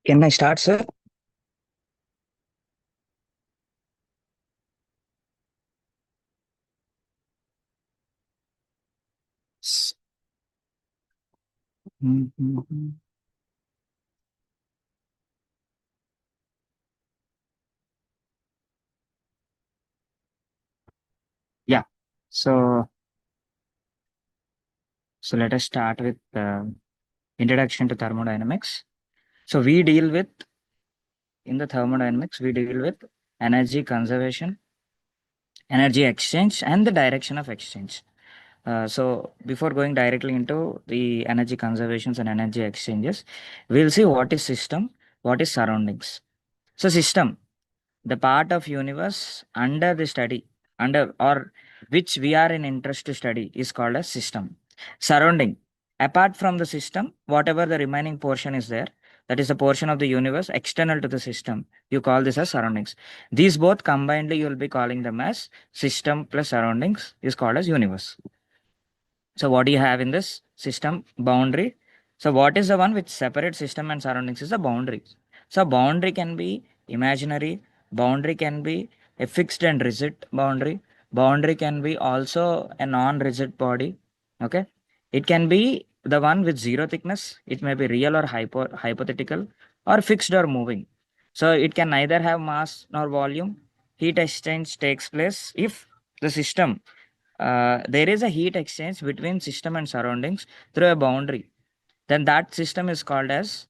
Can I start, sir? S- Mhm. Yeah. So, so let us start with introduction to thermodynamics. So in the thermodynamics, we deal with energy conservation, energy exchange, and the direction of exchange. So before going directly into the energy conservations and energy exchanges, we'll see what is system, what is surroundings. So system, the part of universe under the study under or which we are in interest to study is called as system. Surrounding, apart from the system, whatever the remaining portion is there, that is the portion of the universe external to the system, you call this as surroundings. These both combinedly you will be calling them as system plus surroundings is called as universe. So what do you have in this system? Boundary. So what is the one which separates system and surroundings is the boundary. So boundary can be imaginary, boundary can be a fixed and rigid boundary. Boundary can be also a non-rigid body. Okay. It can be the one with zero thickness. It may be real or hypothetical or fixed or moving. So it can neither have mass nor volume. Heat exchange takes place if the system there is a heat exchange between system and surroundings through a boundary, then that system is called as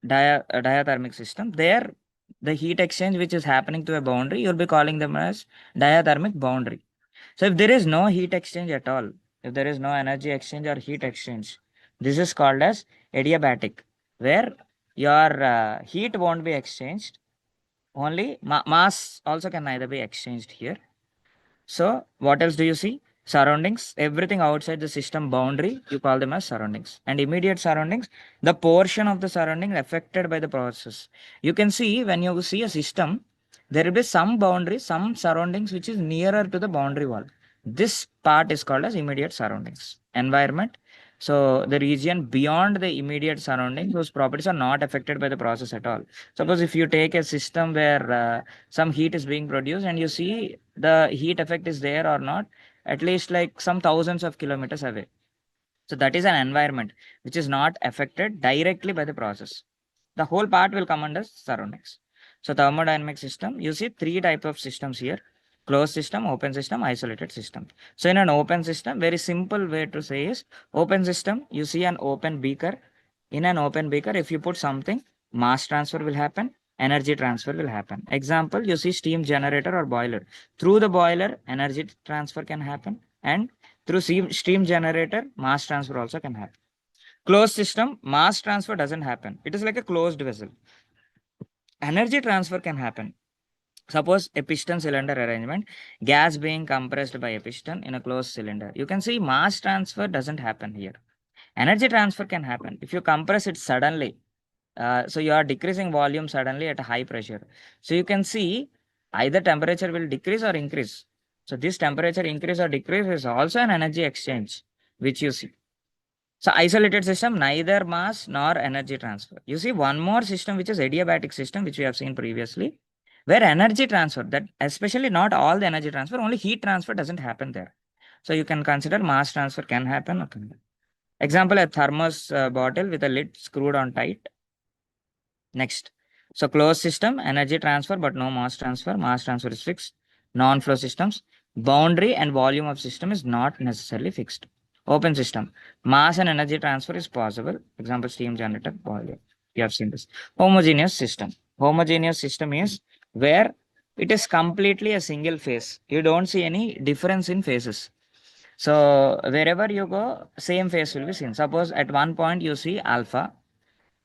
diathermic system. There, the heat exchange which is happening to a boundary, you'll be calling them as diathermic boundary. So if there is no heat exchange at all, if there is no energy exchange or heat exchange, this is called as adiabatic, where your heat won't be exchanged. Only mass also can neither be exchanged here. So what else do you see? Surroundings, everything outside the system boundary, you call them as surroundings. And immediate surroundings, the portion of the surrounding affected by the process. You can see when you see a system, there will be some boundary, some surroundings which is nearer to the boundary wall. This part is called as immediate surroundings. Environment. So the region beyond the immediate surroundings, those properties are not affected by the process at all. Suppose if you take a system where some heat is being produced and you see the heat effect is there or not, at least like some thousands of kilometers away. So that is an environment which is not affected directly by the process. The whole part will come under surroundings. So thermodynamic system, you see three type of systems here: closed system, open system, isolated system. So in an open system, very simple way to say is open system, you see an open beaker. In an open beaker, if you put something, mass transfer will happen, energy transfer will happen. Example, you see steam generator or boiler. Through the boiler, energy transfer can happen, and through steam generator, mass transfer also can happen. Closed system, mass transfer doesn't happen. It is like a closed vessel. Energy transfer can happen. Suppose a piston cylinder arrangement, gas being compressed by a piston in a closed cylinder. You can see mass transfer doesn't happen here. Energy transfer can happen. If you compress it suddenly, so you are decreasing volume suddenly at a high pressure. So you can see either temperature will decrease or increase. So this temperature increase or decrease is also an energy exchange, which you see. So isolated system, neither mass nor energy transfer. You see one more system, which is adiabatic system, which we have seen previously, where energy transfer, that especially not all the energy transfer, only heat transfer doesn't happen there. So you can consider mass transfer can happen. Okay. Example, a thermos bottle with a lid screwed on tight. Next. So closed system, energy transfer, but no mass transfer. Mass transfer is fixed. Non-flow systems, boundary and volume of system is not necessarily fixed. Open system, mass and energy transfer is possible. Example, steam generator, boiler. You have seen this. Homogeneous system. Homogeneous system is where it is completely a single phase. You don't see any difference in phases. So wherever you go, same phase will be seen. Suppose at one point you see alpha,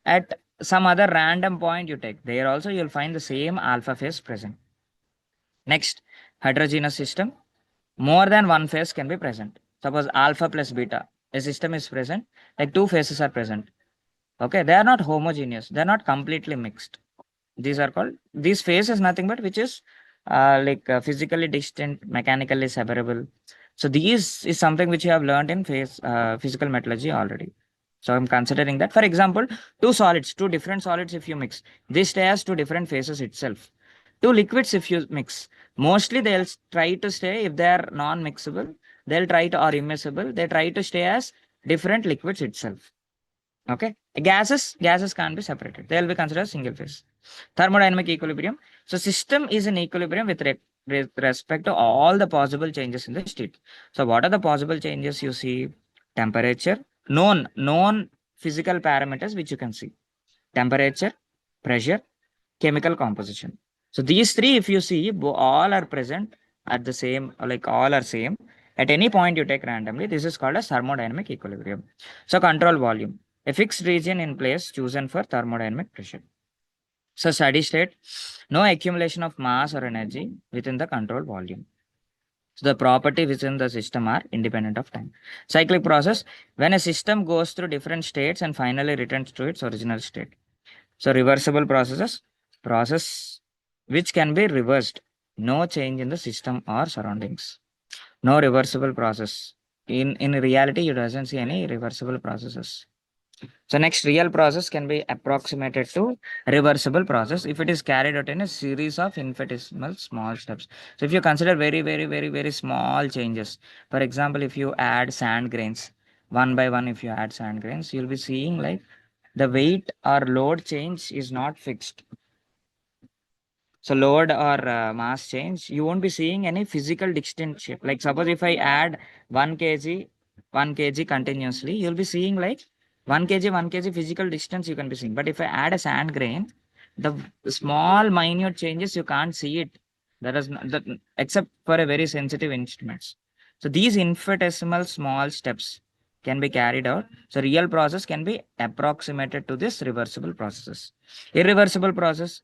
at some other random point you take, there also you'll find the same alpha phase present. Next, heterogeneous system, more than one phase can be present. Suppose alpha plus beta, a system is present, like two phases are present. Okay, they are not homogeneous, they are not completely mixed. These are called, these phase is nothing but which is physically distant, mechanically separable. So these is something which you have learned in phase physical metallurgy already. So I'm considering that. For example, two different solids if you mix, they stay as two different phases itself. Two liquids if you mix, mostly they'll try to stay, if they are non-mixable, they'll try to, or immiscible, they try to stay as different liquids itself. Okay. Gases can't be separated. They'll be considered single phase. Thermodynamic equilibrium. So system is in equilibrium with respect to all the possible changes in the state. So what are the possible changes you see? Temperature, known physical parameters which you can see. Temperature, pressure, chemical composition. So these three, if you see, all are present at the same, like all are same. At any point you take randomly, this is called as thermodynamic equilibrium. So control volume, a fixed region in place chosen for thermodynamic pressure. So steady state, no accumulation of mass or energy within the control volume. So the property within the system are independent of time. Cyclic process, when a system goes through different states and finally returns to its original state. So reversible process which can be reversed, no change in the system or surroundings. No reversible process. In reality, you doesn't see any reversible processes. So next, real process can be approximated to reversible process if it is carried out in a series of infinitesimal small steps. So if you consider very small changes, for example, if you add sand grains, one by one, if you add sand grains, you'll be seeing like the weight or load change is not fixed. So load or mass change, you won't be seeing any physical distinct shape. Like suppose if I add 1 kg continuously, you'll be seeing like 1 kg physical distance you can be seeing. But if I add a sand grain, the small minute changes you can't see it. That is not, that, except for a very sensitive instruments. So these infinitesimal small steps can be carried out. So real process can be approximated to this reversible processes. Irreversible process,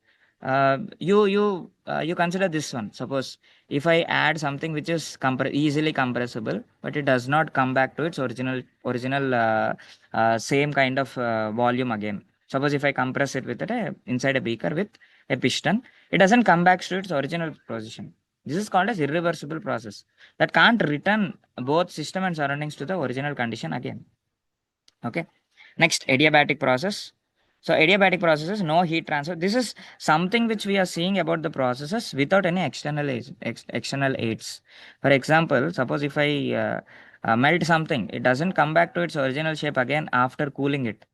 you consider this one. Suppose if I add something which is easily compressible, but it does not come back to its original same kind of volume again. Suppose if I compress it with inside a beaker with a piston, it doesn't come back to its original position. This is called as irreversible process that can't return both system and surroundings to the original condition again. Okay. Next, adiabatic process. So adiabatic processes, no heat transfer. This is something which we are seeing about the processes without any external aids. For example, suppose if I melt something, it doesn't come back to its original shape again after cooling it.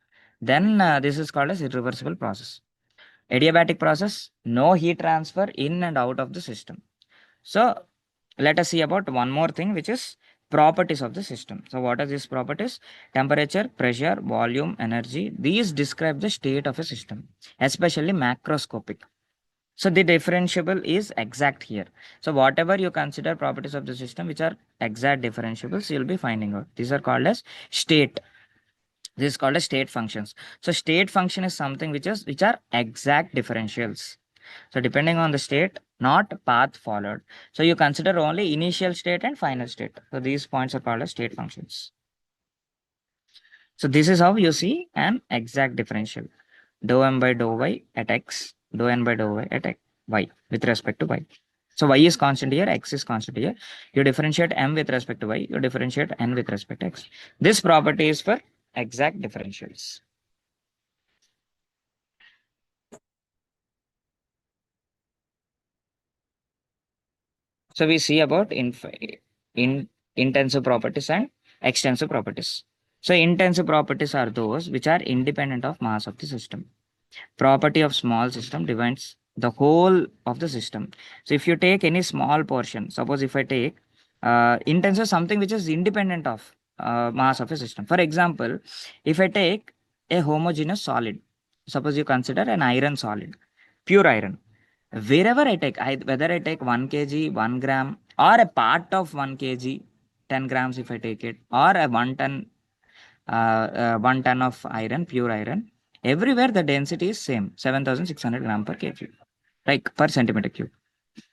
Then this is called as irreversible process. Adiabatic process, no heat transfer in and out of the system. So let us see about one more thing, which is properties of the system. So what are these properties? Temperature, pressure, volume, energy. These describe the state of a system, especially macroscopic. So the differentiable is exact here. So whatever you consider properties of the system which are exact differentiables, you'll be finding out. These are called as state. This is called as state functions. So state function is something which are exact differentials. So depending on the state, not path followed. So you consider only initial state and final state. So these points are called as state functions. So this is how you see an exact differential. Dou m by dou y at x, dou n by dou y at y with respect to y. So y is constant here, x is constant here. You differentiate m with respect to y, you differentiate n with respect to x. This property is for exact differentials. So we see about intensive properties and extensive properties. So intensive properties are those which are independent of mass of the system. Property of small system defines the whole of the system. So if you take any small portion, suppose if I take intensive something which is independent of mass of a system. For example, if I take a homogeneous solid, suppose you consider an iron solid, pure iron. Wherever I take, whether I take 1 kg, 1 gram, or a part of 1 kg, 10 grams if I take it, or a 1 ton of iron, pure iron, everywhere the density is same, 7,600 gram per kg, like per centimeter cube.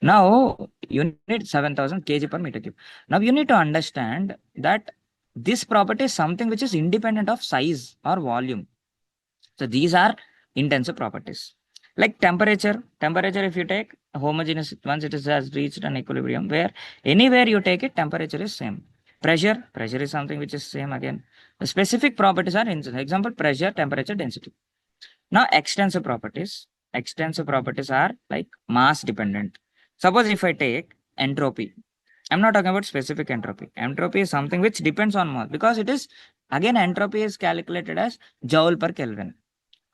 Now you need 7,000 kg per meter cube. Now you need to understand that this property is something which is independent of size or volume. So these are intensive properties. Like temperature, if you take homogeneous, once it has reached an equilibrium, where anywhere you take it, temperature is same. Pressure is something which is same again. The specific properties are, example, pressure, temperature, density. Now, extensive properties. Extensive properties are like mass dependent. Suppose if I take entropy, I'm not talking about specific entropy. Entropy is something which depends on mass because it is, again, entropy is calculated as joule per Kelvin.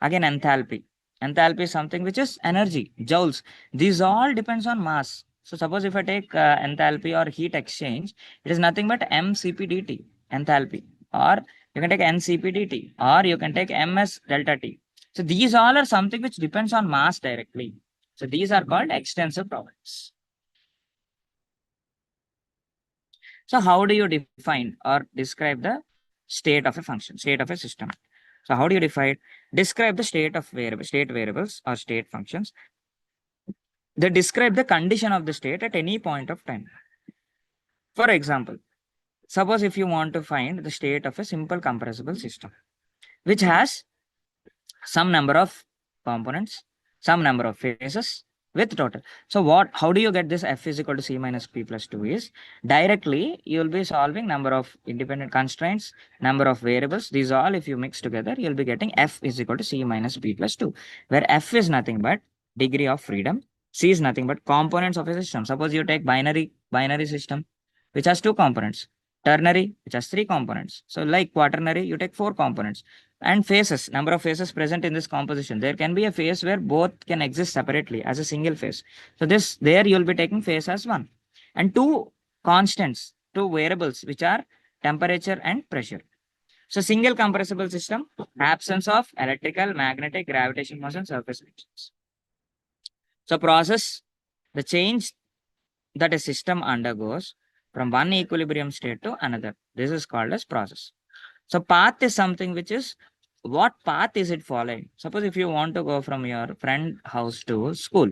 Again, enthalpy. Enthalpy is something which is energy, joules. These all depends on mass. So suppose if I take enthalpy or heat exchange, it is nothing but mCp enthalpy. Or you can take ncp or you can take ms delta T. So these all are something which depends on mass directly. So these are called extensive properties. So how do you define or describe the state of a function, state of a system? So how do you define? Describe the state of state variables or state functions. They describe the condition of the state at any point of time. For example, suppose if you want to find the state of a simple compressible system, which has some number of components, some number of phases with total. So how do you get this F is equal to C minus P plus 2 is directly you will be solving number of independent constraints, number of variables. These all if you mix together, you'll be getting F is equal to C minus P plus 2, where F is nothing but degree of freedom. C is nothing but components of a system. Suppose you take binary system, which has two components. Ternary, which has three components. So like quaternary, you take four components. And phases, number of phases present in this composition. There can be a phase where both can exist separately as a single phase. So there you'll be taking phase as one. And two constants, two variables, which are temperature and pressure. So single compressible system, absence of electrical, magnetic, gravitation motion, surface tensions. So process, the change that a system undergoes from one equilibrium state to another. This is called as process. So path is something which is, what path is it following? Suppose if you want to go from your friend house to school.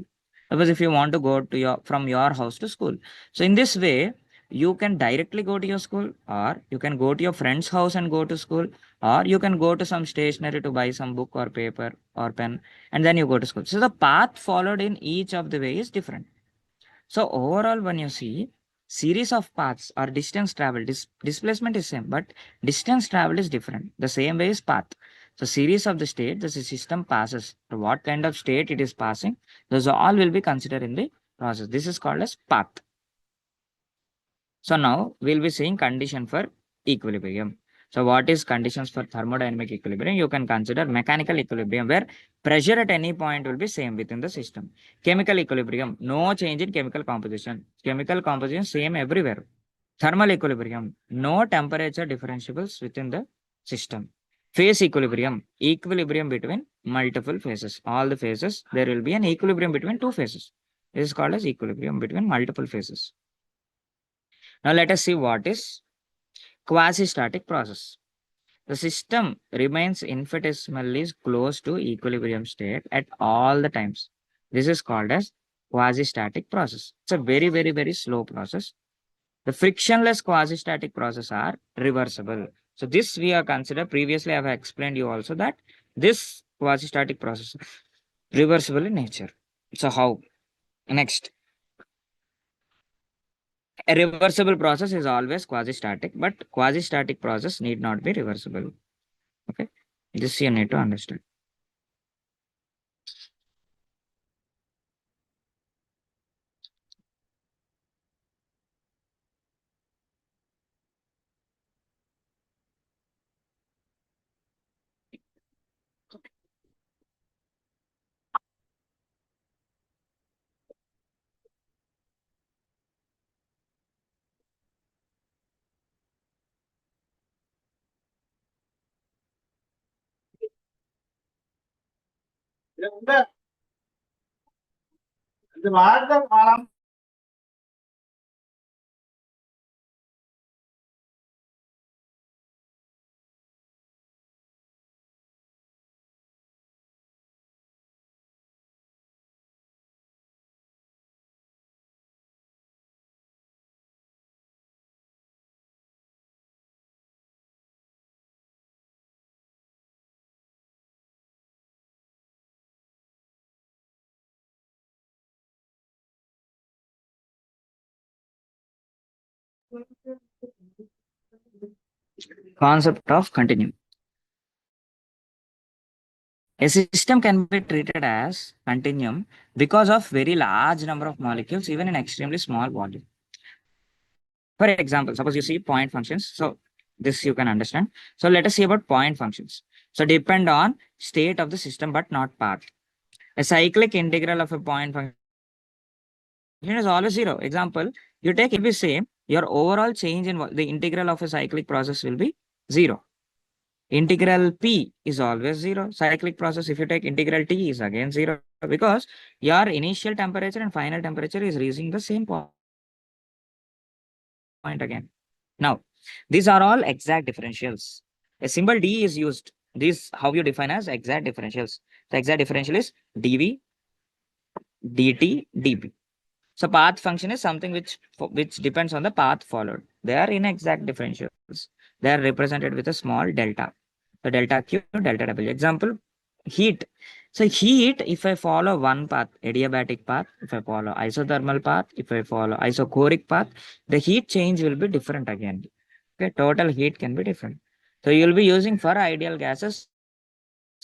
Suppose if you want to go to from your house to school. So in this way, you can directly go to your school, or you can go to your friend's house and go to school, or you can go to some stationery to buy some book or paper or pen, and then you go to school. So the path followed in each of the way is different. So overall, when you see series of paths or distance traveled, displacement is same, but distance traveled is different. The same way is path. So series of the state the system passes. So what kind of state it is passing, those all will be considered in the process. This is called as path. So now we'll be seeing condition for equilibrium. So what is conditions for thermodynamic equilibrium? You can consider mechanical equilibrium where pressure at any point will be same within the system. Chemical equilibrium, no change in chemical composition. Chemical composition same everywhere. Thermal equilibrium, no temperature differentiables within the system. Phase equilibrium, equilibrium between multiple phases. All the phases, there will be an equilibrium between two phases. This is called as equilibrium between multiple phases. Now let us see what is quasi-static process. The system remains infinitesimally close to equilibrium state at all the times. This is called as quasi-static process. It's a very slow process. The frictionless quasi-static process are reversible. So this we are considered previously. I have explained you also that this quasi-static process reversible in nature. So how? Next, a reversible process is always quasi-static, but quasi-static process need not be reversible. Okay, this you need to understand. Concept of continuum. A system can be treated as continuum because of very large number of molecules, even in extremely small volume. For example, suppose you see point functions. So this you can understand. So let us see about point functions. So depend on state of the system, but not path. A cyclic integral of a point function is always zero. Example, you take it be same, your overall change in the integral of a cyclic process will be zero. Integral P is always zero. Cyclic process, if you take integral T is again zero because your initial temperature and final temperature is reaching the same point again. Now, these are all exact differentials. A symbol D is used. This how you define as exact differentials. The exact differential is dV, dt, dP. So path function is something which depends on the path followed. They are inexact differentials. They are represented with a small delta. So delta Q, delta W. Example, heat. So heat, if I follow one path, adiabatic path, if I follow isothermal path, if I follow isochoric path, the heat change will be different again. Okay, total heat can be different. So you will be using for ideal gases,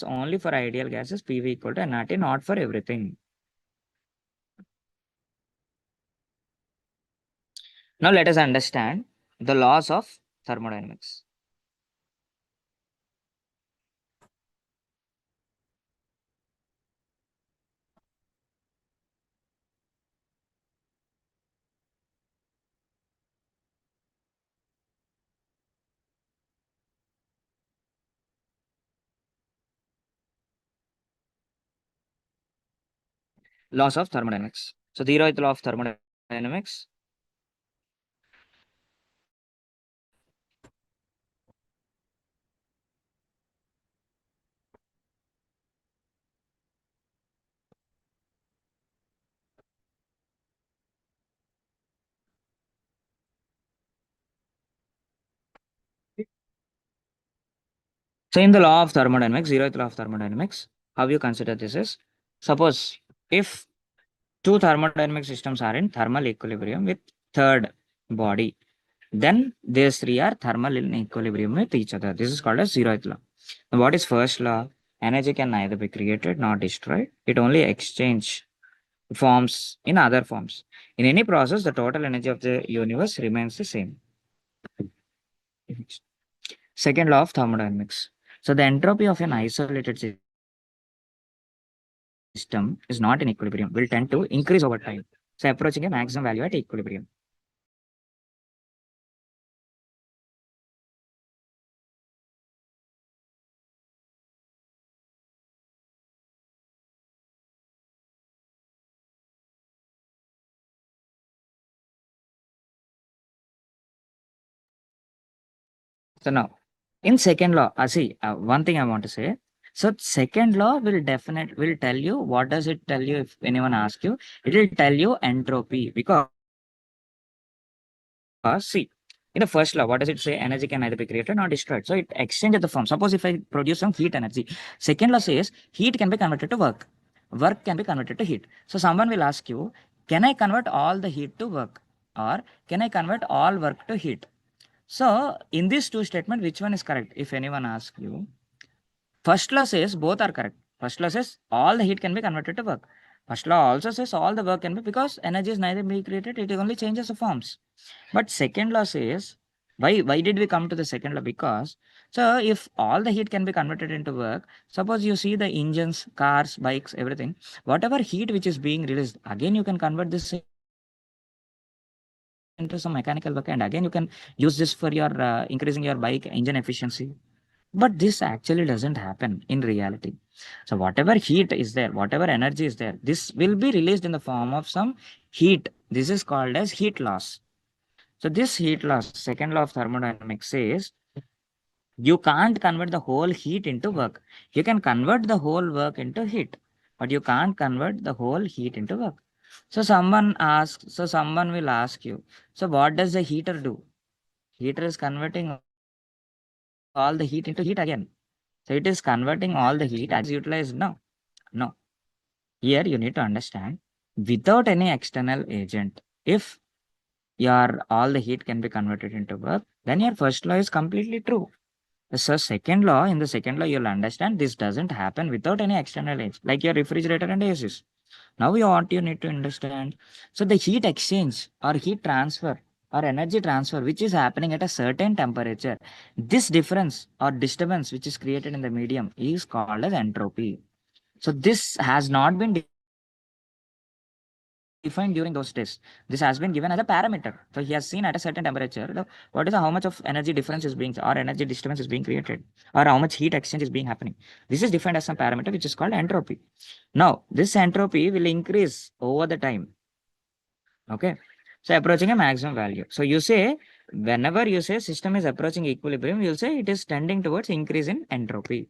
only for ideal gases, PV equal to nRT, not for everything. Now let us understand the laws of thermodynamics. Laws of thermodynamics. So the zeroth law of thermodynamics. So in the law of thermodynamics, zeroth law of thermodynamics, how you consider this is, suppose if two thermodynamic systems are in thermal equilibrium with third body, then these three are thermal in equilibrium with each other. This is called as zeroth law. Now, what is first law? Energy can neither be created nor destroyed. It only exchange forms in other forms. In any process, the total energy of the universe remains the same. Second law of thermodynamics. So the entropy of an isolated system is not in equilibrium, will tend to increase over time. So approaching a maximum value at equilibrium. So now, in second law, see, one thing I want to say. So second law will tell you, what does it tell you if anyone asks you? It will tell you entropy because see, in the first law, what does it say? Energy can neither be created nor destroyed. So it exchanges the form. Suppose if I produce some heat energy, second law says heat can be converted to work. Work can be converted to heat. So someone will ask you, can I convert all the heat to work? Or can I convert all work to heat? So in these two statements, which one is correct? If anyone asks you, first law says both are correct. First law says all the heat can be converted to work. First law also says all the work can be, because energy is neither be created, it only changes the forms. But second law says, why did we come to the second law? Because so if all the heat can be converted into work, suppose you see the engines, cars, bikes, everything, whatever heat which is being released, again you can convert this into some mechanical work, and again you can use this for your increasing your bike engine efficiency. But this actually doesn't happen in reality. So whatever heat is there, whatever energy is there, this will be released in the form of some heat. This is called as heat loss. So this heat loss, second law of thermodynamics says, you can't convert the whole heat into work. You can convert the whole work into heat, but you can't convert the whole heat into work. So someone will ask you, so what does the heater do? Heater is converting all the heat into heat again. So it is converting all the heat as utilized now. No. Here you need to understand, without any external agent, if your all the heat can be converted into work, then your first law is completely true. So second law, in the second law, you'll understand this doesn't happen without any external agent, like your refrigerator and ACs. Now what you need to understand. So the heat exchange or heat transfer or energy transfer, which is happening at a certain temperature, this difference or disturbance which is created in the medium is called as entropy. So this has not been defined during those tests. This has been given as a parameter. So he has seen at a certain temperature, what is how much of energy difference is being or energy disturbance is being created, or how much heat exchange is being happening. This is defined as some parameter which is called entropy. Now this entropy will increase over the time. Okay. So approaching a maximum value. So you say whenever you say system is approaching equilibrium, you'll say it is tending towards increase in entropy.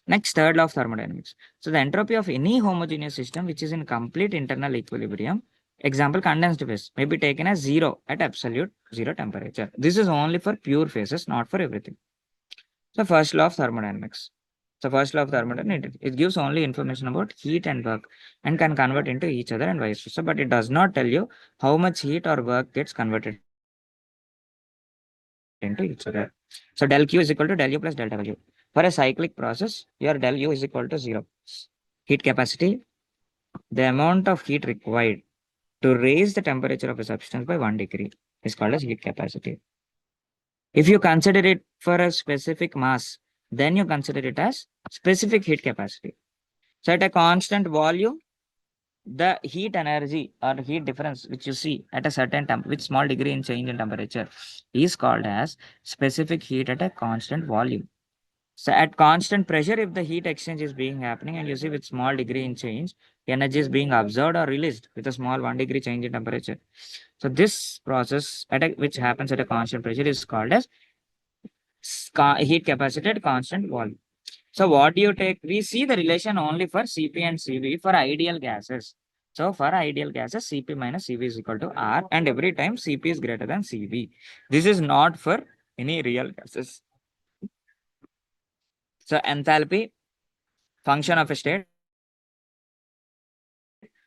Next, third law of thermodynamics. So the entropy of any homogeneous system which is in complete internal equilibrium, example condensed phase, may be taken as zero at absolute zero temperature. This is only for pure phases, not for everything. So first law of thermodynamics. So first law of thermodynamics, it gives only information about heat and work and can convert into each other and vice versa, but it does not tell you how much heat or work gets converted into each other. So del Q is equal to del U plus del W. For a cyclic process, your del U is equal to 0. Heat capacity, the amount of heat required to raise the temperature of a substance by 1 degree is called as heat capacity. If you consider it for a specific mass, then you consider it as specific heat capacity. So at a constant volume, the heat energy or heat difference which you see at a certain temp with small degree in change in temperature is called as specific heat at a constant volume. So at constant pressure, if the heat exchange is being happening and you see with small degree in change, energy is being absorbed or released with a small 1 degree change in temperature. So this process which happens at a constant pressure is called as heat capacity at constant volume. So what do you take? We see the relation only for Cp and Cv for ideal gases. So for ideal gases, Cp minus Cv is equal to R, and every time Cp is greater than Cv. This is not for any real gases. So enthalpy, function of a state,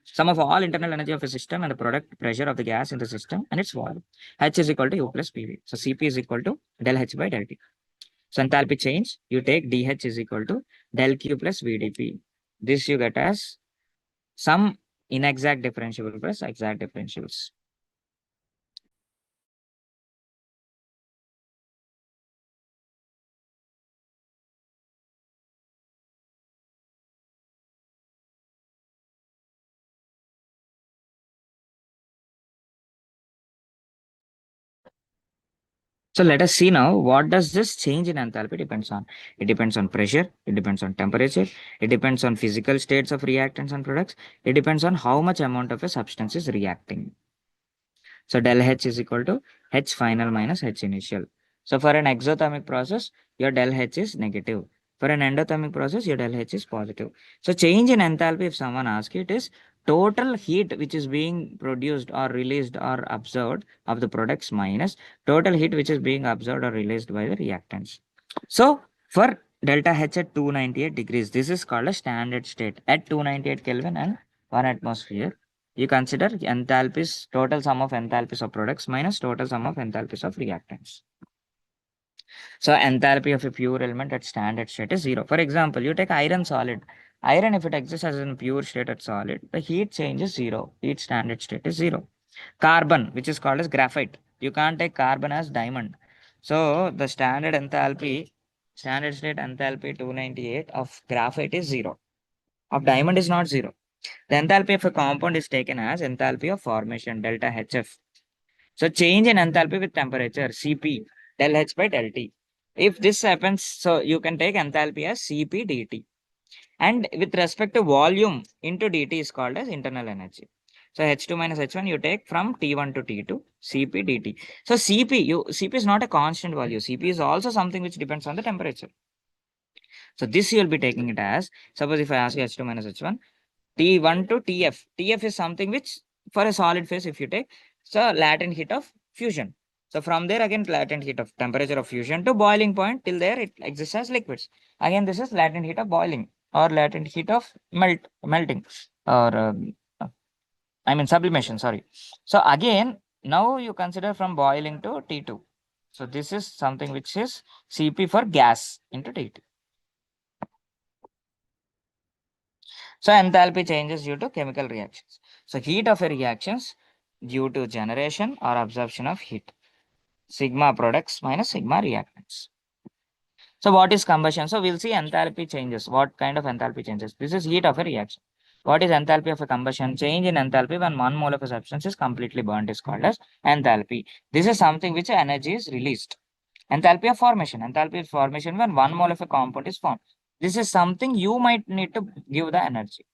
sum of all internal energy of a system and the product pressure of the gas in the system and its volume. H is equal to U plus PV. So Cp is equal to del H by del T. So enthalpy change, you take dH is equal to del Q plus VdP. This you get as some inexact differentiable plus exact differentials. So let us see now what does this change in enthalpy depends on. It depends on pressure, it depends on temperature, it depends on physical states of reactants and products, it depends on how much amount of a substance is reacting. So del H is equal to H final minus H initial. So for an exothermic process, your del H is negative. For an endothermic process, your del H is positive. So change in enthalpy, if someone asks you, it is total heat which is being produced or released or absorbed of the products minus total heat which is being absorbed or released by the reactants. So for delta H at 298 degrees, this is called a standard state at 298 Kelvin and 1 atmosphere. You consider enthalpies, total sum of enthalpies of products minus total sum of enthalpies of reactants. So enthalpy of a pure element at standard state is 0. For example, you take iron solid. Iron, if it exists as in pure state at solid, the heat change is 0. Heat standard state is 0. Carbon, which is called as graphite. You can't take carbon as diamond. So the standard state enthalpy 298 of graphite is 0. Of diamond is not 0. The enthalpy of a compound is taken as enthalpy of formation, delta HF. So change in enthalpy with temperature, Cp, del H by del T. If this happens, so you can take enthalpy as Cp dt. And with respect to volume into dt is called as internal energy. So H2 minus H1 you take from T1 to T2, Cp dt. So Cp is not a constant value. Cp is also something which depends on the temperature. So this you will be taking it as, suppose if I ask you H2 minus H1, T1 to TF. TF is something which for a solid phase, if you take, so latent heat of fusion. So from there again, latent heat of temperature of fusion to boiling point, till there it exists as liquids. Again, this is latent heat of boiling or latent heat of melting or I mean sublimation, sorry. So again, now you consider from boiling to T2. So this is something which is Cp for gas into dT. So enthalpy changes due to chemical reactions. So heat of a reactions due to generation or absorption of heat. Sigma products minus sigma reactants. So what is combustion? So we'll see enthalpy changes. What kind of enthalpy changes? This is heat of a reaction. What is enthalpy of a combustion? Change in enthalpy when 1 mole of a substance is completely burnt is called as enthalpy. This is something which energy is released. Enthalpy of formation. Enthalpy of formation when 1 mole of a compound is formed. This is something you might need to give the energy.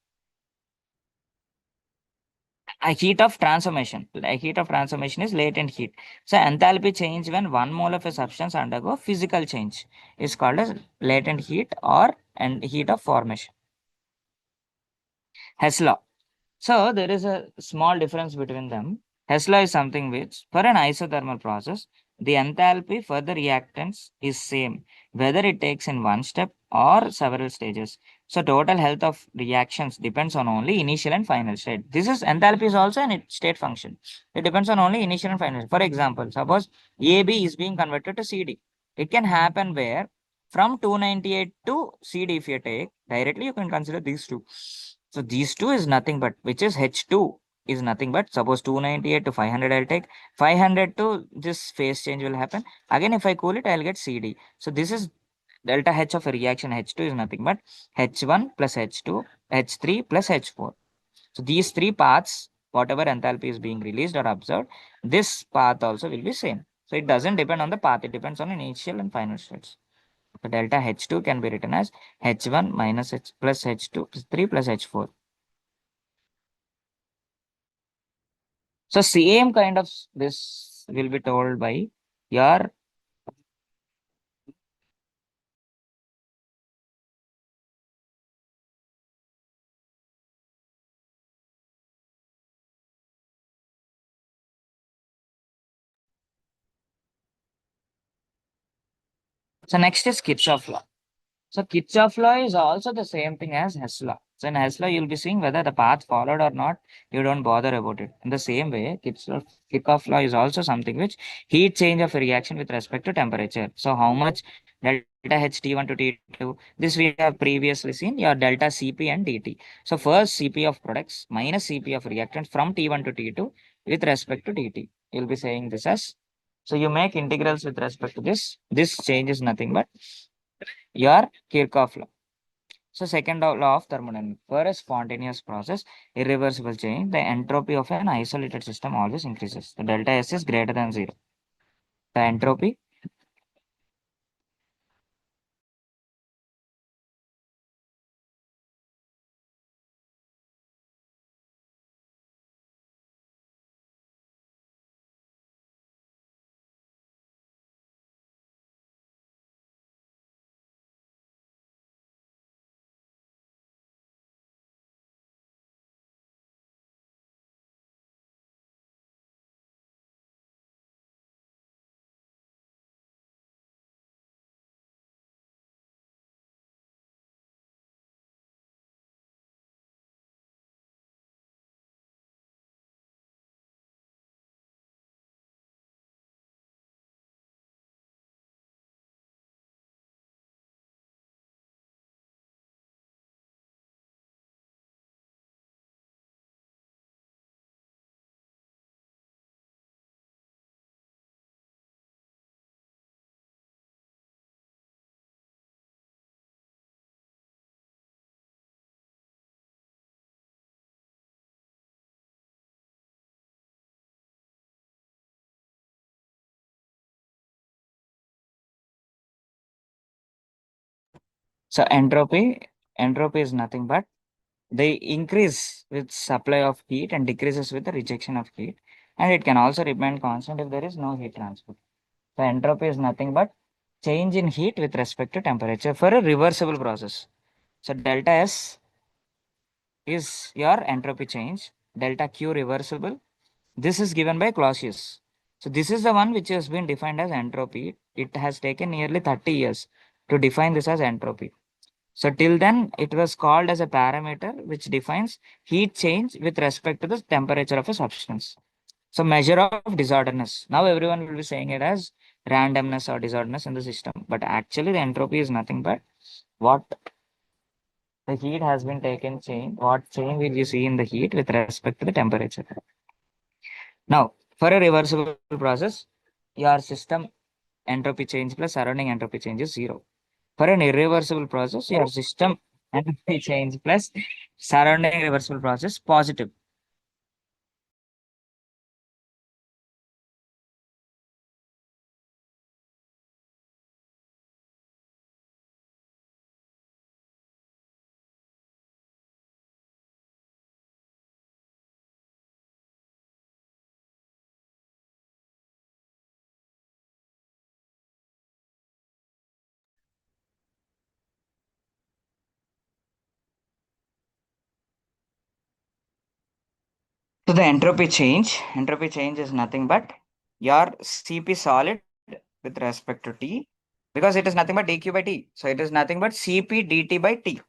A heat of transformation. A heat of transformation is latent heat. So enthalpy change when 1 mole of a substance undergo physical change is called as latent heat or and heat of formation. Hess law. So there is a small difference between them. Hess law is something which, for an isothermal process, the enthalpy for the reactants is same, whether it takes in one step or several stages. So total health of reactions depends on only initial and final state. This is enthalpy is also an state function. It depends on only initial and final. For example, suppose AB is being converted to CD. It can happen where from 298 to CD, if you take directly, you can consider these two. So these two is nothing but, which is H2 is nothing but, suppose 298 to 500 I'll take, 500 to this phase change will happen. Again, if I cool it, I'll get CD. So this is delta H of a reaction. H2 is nothing but H1 plus H2, H3 plus H4. So these three paths, whatever enthalpy is being released or observed, this path also will be same. So it doesn't depend on the path, it depends on initial and final states. So delta H2 can be written as H1 minus H plus H2 plus 3 plus H4. So same kind of this will be told by your. So next is Kirchhoff law. So Kirchhoff law is also the same thing as Hess law. So in Hess law, you'll be seeing whether the path followed or not. You don't bother about it. In the same way, Kirchhoff law is also something which heat change of a reaction with respect to temperature. So how much delta H T1 to T2? This we have previously seen your delta Cp and dt. So first Cp of products minus Cp of reactants from T1 to T2 with respect to dt. You'll be saying this as, so you make integrals with respect to this. This change is nothing but your Kirchhoff law. So second law of thermodynamics. For a spontaneous process, irreversible change, the entropy of an isolated system always increases. The delta S is greater than zero. The entropy. So entropy is nothing but they increase with supply of heat and decreases with the rejection of heat. And it can also remain constant if there is no heat transfer. So entropy is nothing but change in heat with respect to temperature for a reversible process. So delta S is your entropy change. Delta Q reversible. This is given by Clausius. So this is the one which has been defined as entropy. It has taken nearly 30 years to define this as entropy. So till then, it was called as a parameter which defines heat change with respect to the temperature of a substance. So measure of disorderness. Now everyone will be saying it as randomness or disorderness in the system. But actually, the entropy is nothing but what the heat has been taken change. What change will you see in the heat with respect to the temperature? Now, for a reversible process, your system entropy change plus surrounding entropy change is zero. For an irreversible process, your system entropy change plus surrounding reversible process positive. So the entropy change is nothing but your Cp solid with respect to T, because it is nothing but dq by T. So it is nothing but Cp dt by T.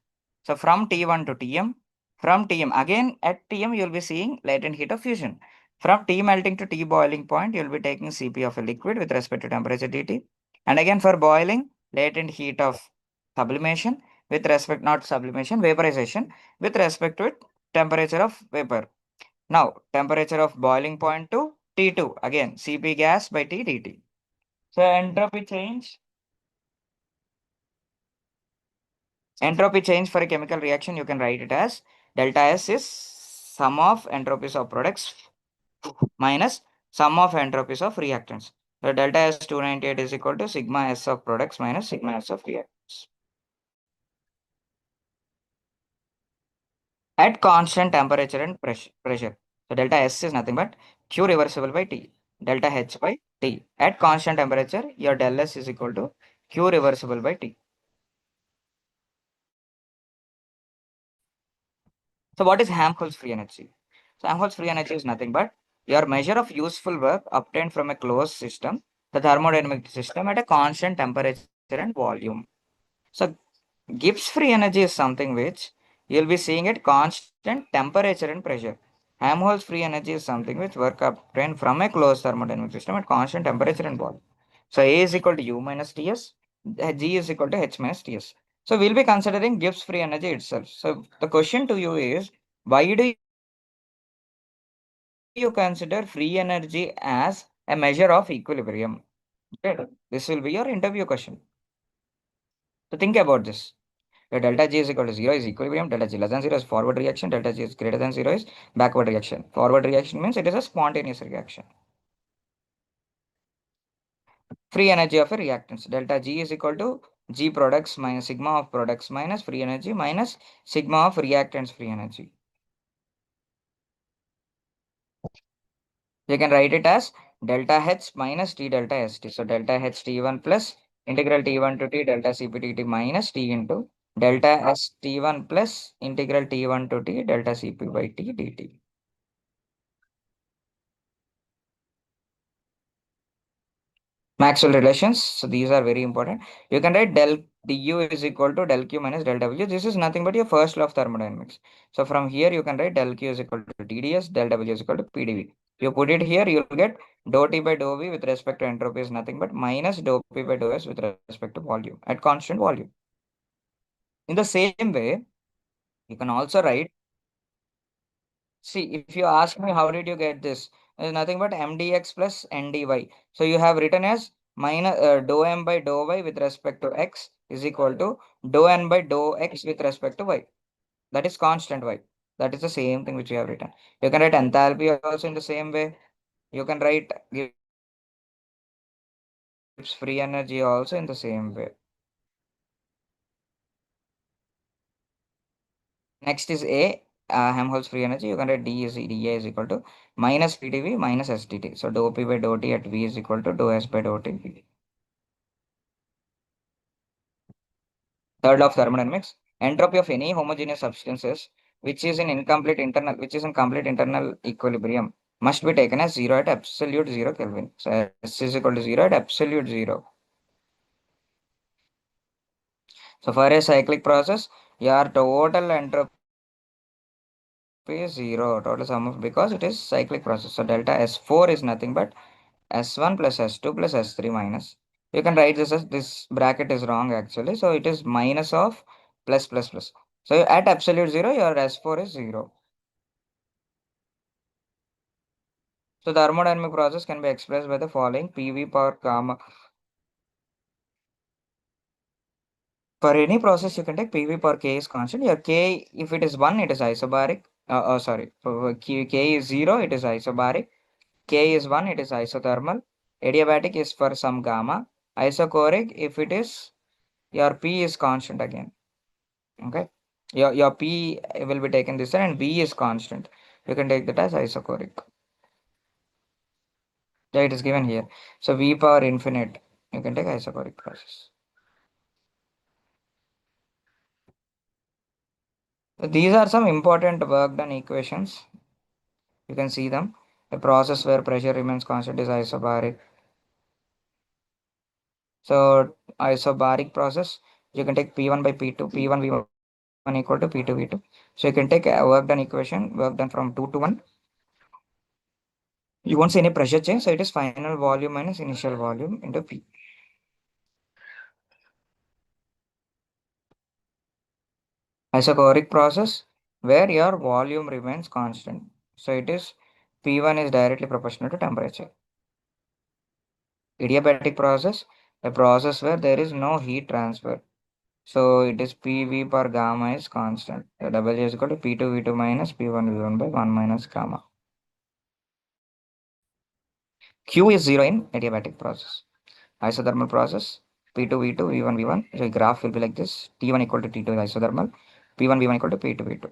So from T1 to Tm, from Tm again at Tm you will be seeing latent heat of fusion. From T melting to T boiling point, you will be taking Cp of a liquid with respect to temperature dt. And again for boiling, latent heat of sublimation with respect, not sublimation, vaporization with respect to it, temperature of vapor. Now, temperature of boiling point to T2, again Cp gas by T dt. So entropy change for a chemical reaction, you can write it as delta S is sum of entropies of products minus sum of entropies of reactants. So delta S 298 is equal to sigma S of products minus sigma S of reactants. At constant temperature and pressure. So delta S is nothing but Q reversible by T, delta H by T. At constant temperature, your del S is equal to Q reversible by T. So what is Helmholtz free energy? So Helmholtz free energy is nothing but your measure of useful work obtained from a closed system, the thermodynamic system at a constant temperature and volume. So Gibbs free energy is something which you'll be seeing at constant temperature and pressure. Helmholtz free energy is something which work obtained from a closed thermodynamic system at constant temperature and volume. So A is equal to U minus Ts, G is equal to H minus Ts. So we'll be considering Gibbs free energy itself. So the question to you is, why do you consider free energy as a measure of equilibrium? Okay. This will be your interview question. So think about this. Where delta G is equal to 0 is equilibrium, delta G less than 0 is forward reaction, delta G is greater than 0 is backward reaction. Forward reaction means it is a spontaneous reaction. Free energy of a reactants. Delta G is equal to G products minus sigma of products minus free energy minus sigma of reactants free energy. You can write it as delta H minus T delta ST. So delta H T1 plus integral T1 to T delta CPTT minus T into delta S T1 plus integral T1 to T delta CP by T dt. Maxwell relations. So these are very important. You can write del du is equal to del q minus del w. This is nothing but your first law of thermodynamics. So from here you can write del q is equal to TdS, del w is equal to PdV. You put it here, you'll get dou T by dou V with respect to entropy is nothing but minus dou P by dou S with respect to volume at constant volume. In the same way, you can also write, see, if you ask me how did you get this, it's nothing but mdx plus ndy. So you have written as minus dou m by dou y with respect to x is equal to dou n by dou x with respect to y. That is constant y. That is the same thing which you have written. You can write enthalpy also in the same way. You can write Gibbs free energy also in the same way. Next is A, Helmholtz free energy. You can write dA is equal to minus PdV minus SdT. So dou P by dou T at V is equal to dou S by dou T. Third law of thermodynamics, entropy of any homogeneous substances which is in complete internal equilibrium must be taken as zero at absolute zero Kelvin. So S is equal to zero at absolute zero. So for a cyclic process, your total entropy is zero, total sum of, because it is cyclic process. So delta S4 is nothing but S1 plus S2 plus S3 minus. You can write this as this bracket is wrong actually. So it is minus of plus plus plus. So at absolute zero, your S4 is zero. So the thermodynamic process can be expressed by the following PV power gamma. For any process, you can take PV power K is constant. Your K, if it is 1, it is isobaric. Sorry, K is 0, it is isobaric. K is 1, it is isothermal. Adiabatic is for some gamma. Isochoric, if it is, your P is constant again. Okay. Your P will be taken this side and B is constant. You can take that as isochoric. Yeah, it is given here. So V power infinite, you can take isochoric process. So these are some important work done equations. You can see them. A process where pressure remains constant is isobaric. So isobaric process, you can take P1 by P2, P1 V1 equal to P2 V2. So you can take a work done equation, work done from 2 to 1. You won't see any pressure change, so it is final volume minus initial volume into P. Isochoric process where your volume remains constant. So it is P1 is directly proportional to temperature. Adiabatic process, a process where there is no heat transfer. So it is PV per gamma is constant. The W is equal to P2 V2 minus P1 V1 by 1 minus gamma. Q is 0 in adiabatic process. Isothermal process, P2 V2 V1 V1. So graph will be like this. T1 equal to T2 is isothermal. P1 V1 equal to P2 V2.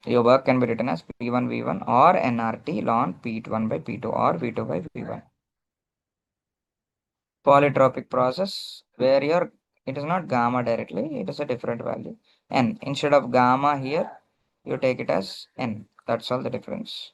Your work can be written as P1 V1 or nRT ln P1 by P2 or V2 by V1. Polytropic process where your it is not gamma directly, it is a different value. N instead of gamma here, you take it as N. That's all the difference.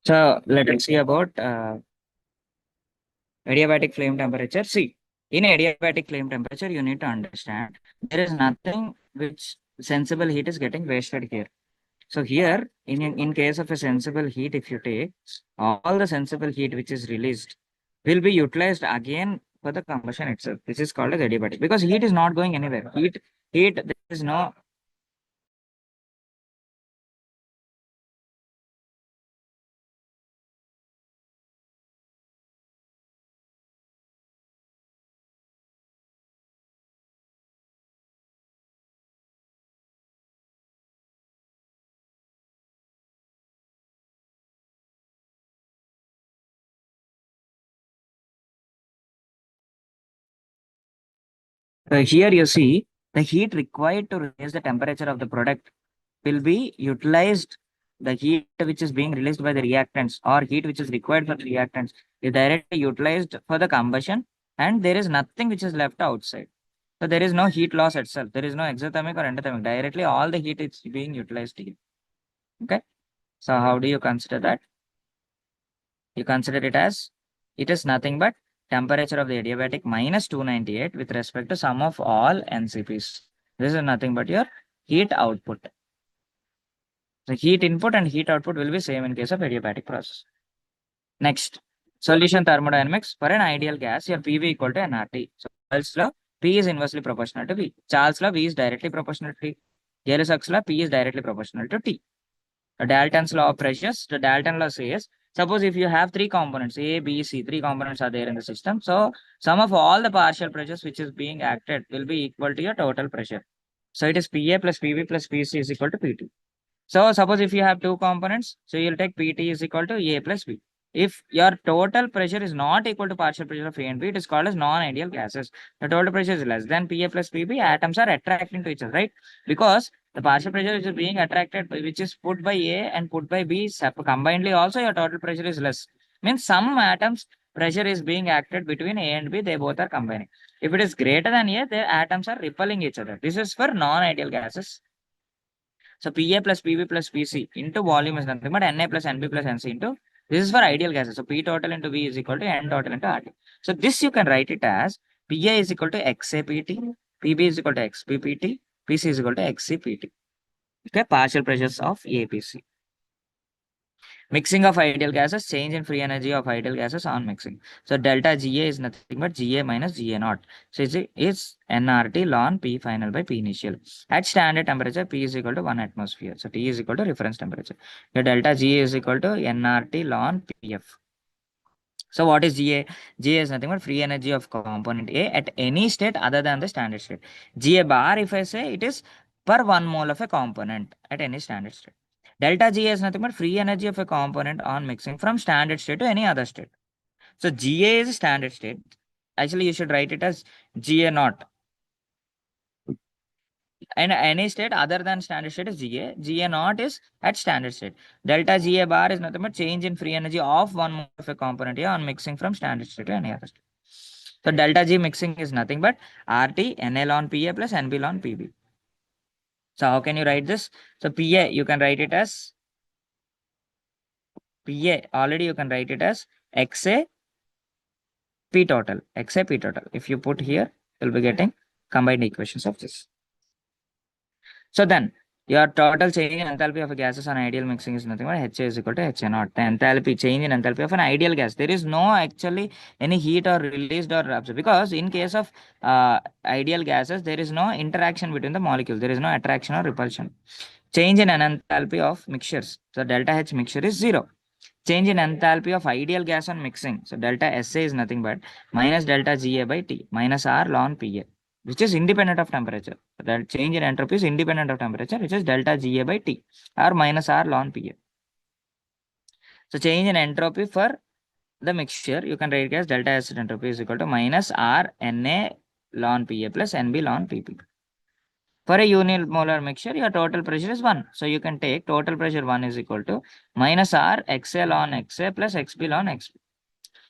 So let us see about adiabatic flame temperature. See, in adiabatic flame temperature, you need to understand there is nothing which sensible heat is getting wasted here. So here, in case of a sensible heat, if you take all the sensible heat which is released will be utilized again for the combustion itself. This is called as adiabatic because heat is not going anywhere. Heat, there is no. Here you see the heat required to raise the temperature of the product will be utilized. The heat which is being released by the reactants or heat which is required for the reactants is directly utilized for the combustion, and there is nothing which is left outside. So there is no heat loss itself. There is no exothermic or endothermic. Directly all the heat is being utilized here. Okay. So how do you consider that? You consider it as it is nothing but temperature of the adiabatic minus 298 with respect to sum of all NCPs. This is nothing but your heat output. The heat input and heat output will be same in case of adiabatic process. Next, solution thermodynamics. For an ideal gas, your PV equal to nRT. So Charles' law, P is inversely proportional to V. Charles' law, V is directly proportional to T. Gay-Lussac's law, P is directly proportional to T. The Dalton's law of pressures, the Dalton law says, suppose if you have three components, A, B, C, three components are there in the system. So sum of all the partial pressures which is being acted will be equal to your total pressure. So it is PA plus PV plus PC is equal to PT. So suppose if you have two components, so you'll take PT is equal to A plus B. If your total pressure is not equal to partial pressure of A and B, it is called as non-ideal gases. The total pressure is less than PA plus PB, atoms are attracting to each other, right? Because the partial pressure which is being attracted, which is put by A and put by B, combinedly also your total pressure is less. Means some atoms pressure is being acted between A and B, they both are combining. If it is greater than A, the atoms are repelling each other. This is for non-ideal gases. So Pa plus Pb plus Pc into volume is nothing but Na plus Nb plus Nc into, this is for ideal gases. So P total into V is equal to N total into RT. So this you can write it as Pa is equal to XAPT, Pb is equal to XPPT, Pc is equal to XCPT. Okay, partial pressures of APC. Mixing of ideal gases, change in free energy of ideal gases on mixing. So delta Ga is nothing but Ga minus Ga naught. So it's nRT ln P final by P initial. At standard temperature, P is equal to 1 atmosphere. So T is equal to reference temperature. The delta Ga is equal to nRT ln Pf. So what is Ga? Ga is nothing but free energy of component A at any state other than the standard state. Ga bar, if I say, it is per 1 mole of a component at any standard state. Delta Ga is nothing but free energy of a component on mixing from standard state to any other state. So Ga is standard state. Actually, you should write it as Ga naught. And any state other than standard state is Ga. Ga naught is at standard state. Delta Ga bar is nothing but change in free energy of one mole of a component here on mixing from standard state to any other state. So delta G mixing is nothing but RT NL on PA plus NB on PB. So how can you write this? So PA, you can write it as PA. Already you can write it as XA P total. XA P total. If you put here, you'll be getting combined equations of this. So then your total change in enthalpy of a gases on ideal mixing is nothing but HA is equal to HA naught. The enthalpy change in enthalpy of an ideal gas. There is no actually any heat or released or absorbed, because in case of ideal gases, there is no interaction between the molecules. There is no attraction or repulsion. Change in an enthalpy of mixtures. So delta H mixture is 0. Change in enthalpy of ideal gas on mixing. So delta SA is nothing but minus delta Ga by T minus R ln Pa, which is independent of temperature. So that change in entropy is independent of temperature, which is delta Ga by T or minus R ln Pa. So change in entropy for the mixture, you can write as delta acid entropy is equal to minus R Na ln Pa plus Nb ln Pp. For a unimolar mixture, your total pressure is 1. So you can take total pressure 1 is equal to minus R XA ln XA plus XB ln XB.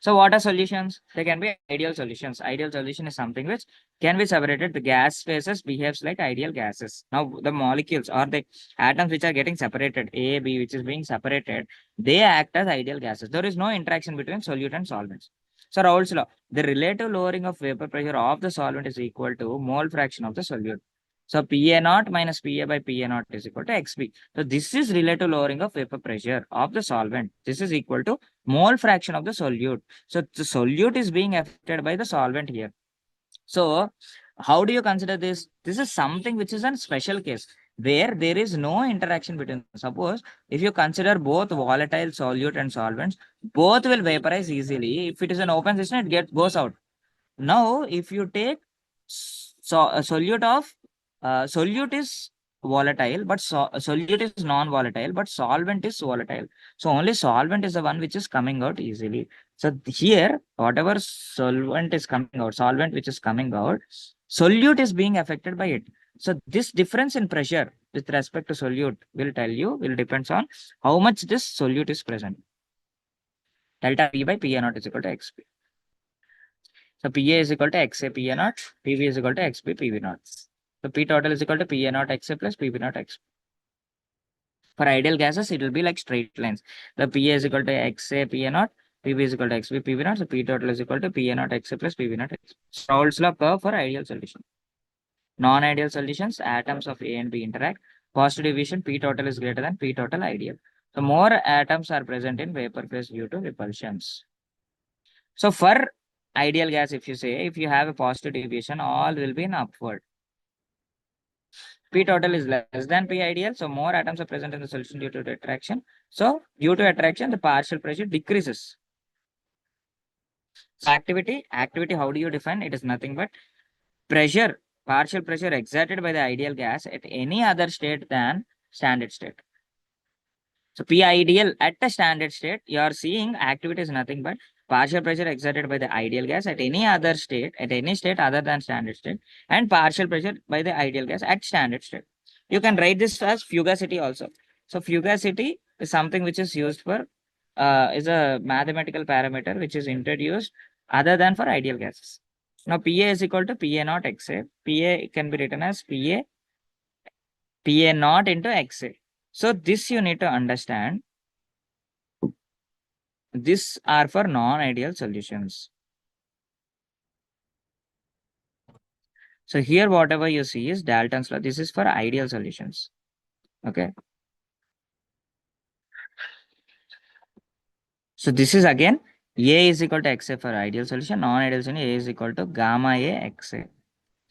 So what are solutions? They can be ideal solutions. Ideal solution is something which can be separated. The gas phases behaves like ideal gases. Now the molecules or the atoms which are getting separated, A, B, which is being separated, they act as ideal gases. There is no interaction between solute and solvents. So Raoult's law, the relative lowering of vapor pressure of the solvent is equal to mole fraction of the solute. So Pa naught minus Pa by Pa naught is equal to Xb. So this is relative lowering of vapor pressure of the solvent. This is equal to mole fraction of the solute. So the solute is being affected by the solvent here. So how do you consider this? This is something which is a special case where there is no interaction between. Suppose if you consider both volatile solute and solvents, both will vaporize easily. If it is an open system, it goes out. Now, if you take a solute of solute is volatile, but solute is non-volatile, but solvent is volatile. So only solvent is the one which is coming out easily. So here, whatever solvent is coming out, solvent which is coming out, solute is being affected by it. So this difference in pressure with respect to solute will depends on how much this solute is present. Delta P by Pa naught is equal to Xp. So PA is equal to XA PA naught, PV is equal to XP PV naught. So P total is equal to PA naught XA plus PV naught XP. For ideal gases, it will be like straight lines. The PA is equal to XA PA naught, PV is equal to XP PV naught. So P total is equal to PA naught XA plus PV naught XP. Raoult's law curve for ideal solution. Non-ideal solutions, atoms of A and B interact. Positive deviation P total is greater than P total ideal. So more atoms are present in vapor phase due to repulsions. So for ideal gas, if you say, if you have a positive deviation, all will be in upward. P total is less than P ideal. So more atoms are present in the solution due to the attraction. So due to attraction, the partial pressure decreases. So activity, how do you define? It is nothing but pressure, partial pressure exerted by the ideal gas at any other state than standard state. So P ideal at the standard state, you are seeing activity is nothing but partial pressure exerted by the ideal gas at any other state, at any state other than standard state, and partial pressure by the ideal gas at standard state. You can write this as fugacity also. So fugacity is something which is used for, is a mathematical parameter which is introduced other than for ideal gases. Now Pa is equal to Pa naught Xa. Pa can be written as Pa naught into Xa. So this you need to understand. These are for non-ideal solutions. So here whatever you see is Dalton's law. This is for ideal solutions. Okay. So this is again A is equal to Xa for ideal solution. Non-ideal solution A is equal to gamma A Xa.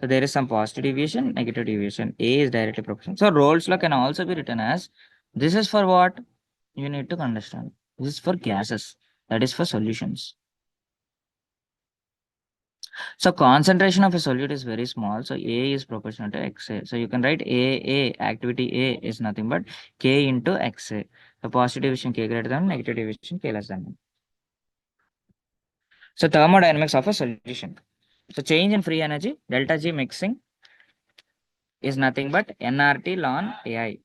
So there is some positive deviation, negative deviation. A is directly proportional. So Rolle's law can also be written as, this is for what? You need to understand. This is for gases. That is for solutions. So concentration of a solute is very small. So A is proportional to Xa. So you can write activity A is nothing but K into Xa. So positive division K greater than, negative division K less than 1. So thermodynamics of a solution. So change in free energy, delta G mixing is nothing but nRT ln AI.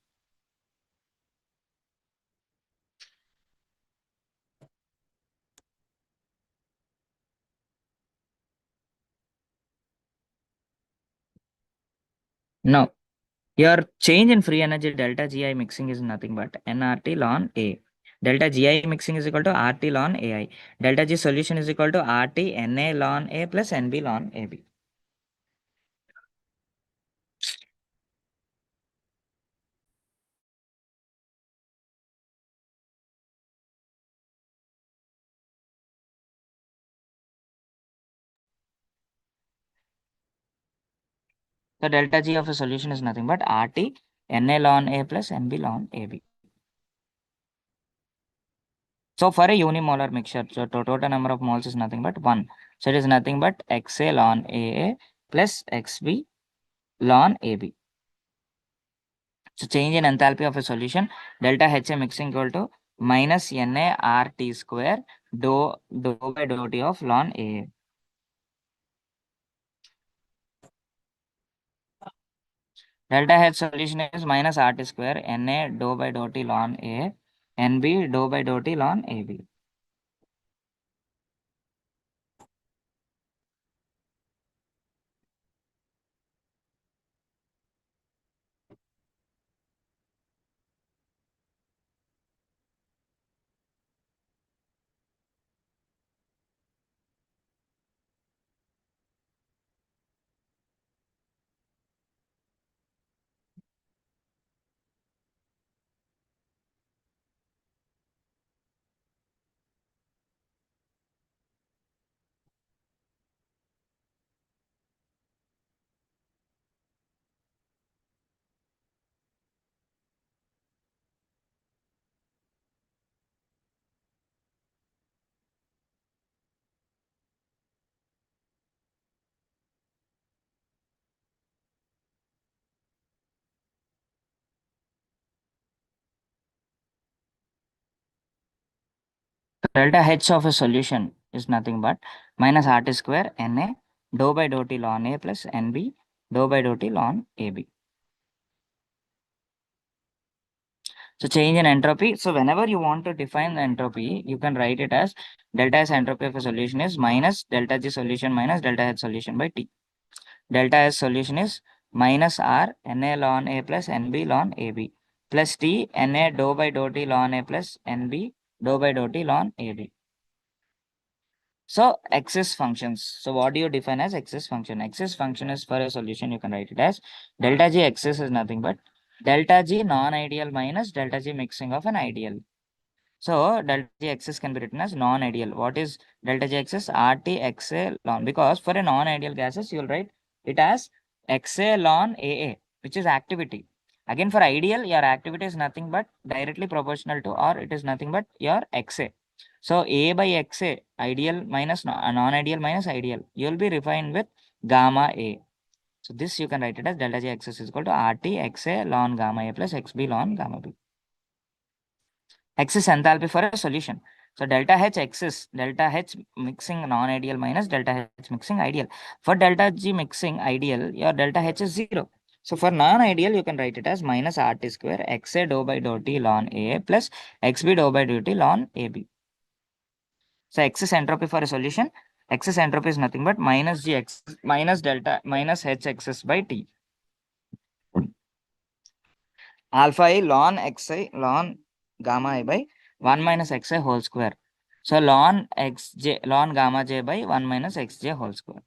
Now, your change in free energy delta GI mixing is nothing but nRT ln A. Delta GI mixing is equal to RT ln AI. Delta G solution is equal to RT NA ln A plus NB ln AB. So delta G of a solution is nothing but RT NA ln A plus NB ln AB. So for a unimolar mixture, so total number of moles is nothing but 1. So it is nothing but XA ln AA plus XB ln AB. So change in enthalpy of a solution, delta HA mixing equal to minus NA RT square dou by dou T of ln AA. Delta H solution is minus RT square NA dou by dou T ln A, NB dou by dou T ln AB. delta H of a solution is nothing but minus RT square Na dou by dou T ln A plus Nb dou by dou T ln AB. So change in entropy. So whenever you want to define the entropy, you can write it as delta S entropy of a solution is minus delta G solution minus delta H solution by T. Delta S solution is minus R Na ln A plus Nb ln AB plus T Na dou by dou T ln A plus Nb dou by dou T ln AB. So excess functions. So what do you define as excess function? Excess function is for a solution, you can write it as delta G excess is nothing but delta G non-ideal minus delta G mixing of an ideal. So delta G axis can be written as non-ideal. What is delta G axis? RT XA ln. Because for a non-ideal gases, you will write it as XA ln AA, which is activity. Again, for ideal, your activity is nothing but directly proportional to, or it is nothing but your XA. So A by XA, ideal minus non-ideal minus ideal. You will be refined with gamma A. So this you can write it as delta G axis is equal to RT XA ln gamma A plus XB ln gamma B. Excess enthalpy for a solution. So delta H excess, delta H mixing non-ideal minus delta H mixing ideal. For delta G mixing ideal, your delta H is 0. So for non-ideal, you can write it as minus RT square XA dou by dou T ln A plus XB dou by dou T ln AB. So excess entropy for a solution, excess entropy is nothing but minus G X minus delta minus H excess by T. Alpha I ln xi ln gamma I by 1 minus xi whole square. So ln xj ln gamma j by 1 minus xj whole square.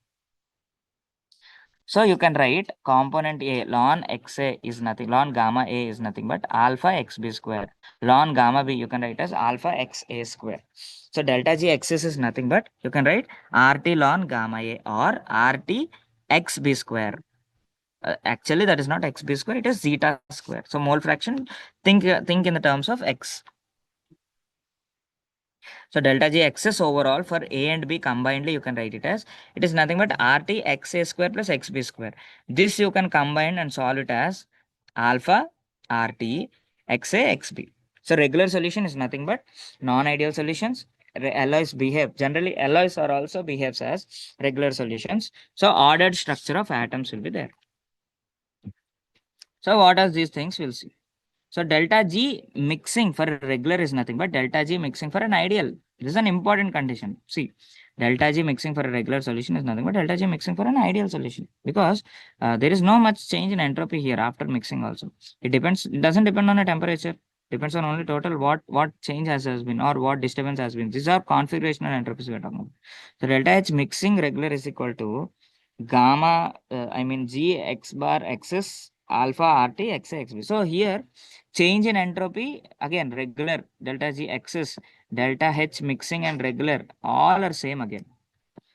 So you can write component A ln xa is nothing, ln gamma A is nothing but alpha xb square. Ln gamma B you can write as alpha xa square. So delta G xs is nothing but you can write RT ln gamma A or RT xb square. Actually that is not xb square, it is zeta square. So mole fraction, think in the terms of x. So delta G excess overall for A and B combinedly you can write it as it is nothing but RT XA square plus XB square. This you can combine and solve it as alpha RT XA XB. So regular solution is nothing but non-ideal solutions. Alloys behave generally, alloys are also behaves as regular solutions. So ordered structure of atoms will be there. So what are these things we'll see. So delta G mixing for a regular is nothing but delta G mixing for an ideal. This is an important condition. See, delta G mixing for a regular solution is nothing but delta G mixing for an ideal solution, because there is no much change in entropy here after mixing also. It depends, it doesn't depend on a temperature. Depends on only total what change has been or what disturbance has been. These are configurational entropies we are talking about. So delta H mixing regular is equal to gamma, I mean G x bar xs alpha RT xa xb. So here change in entropy again regular delta G xs, delta H mixing and regular all are same again.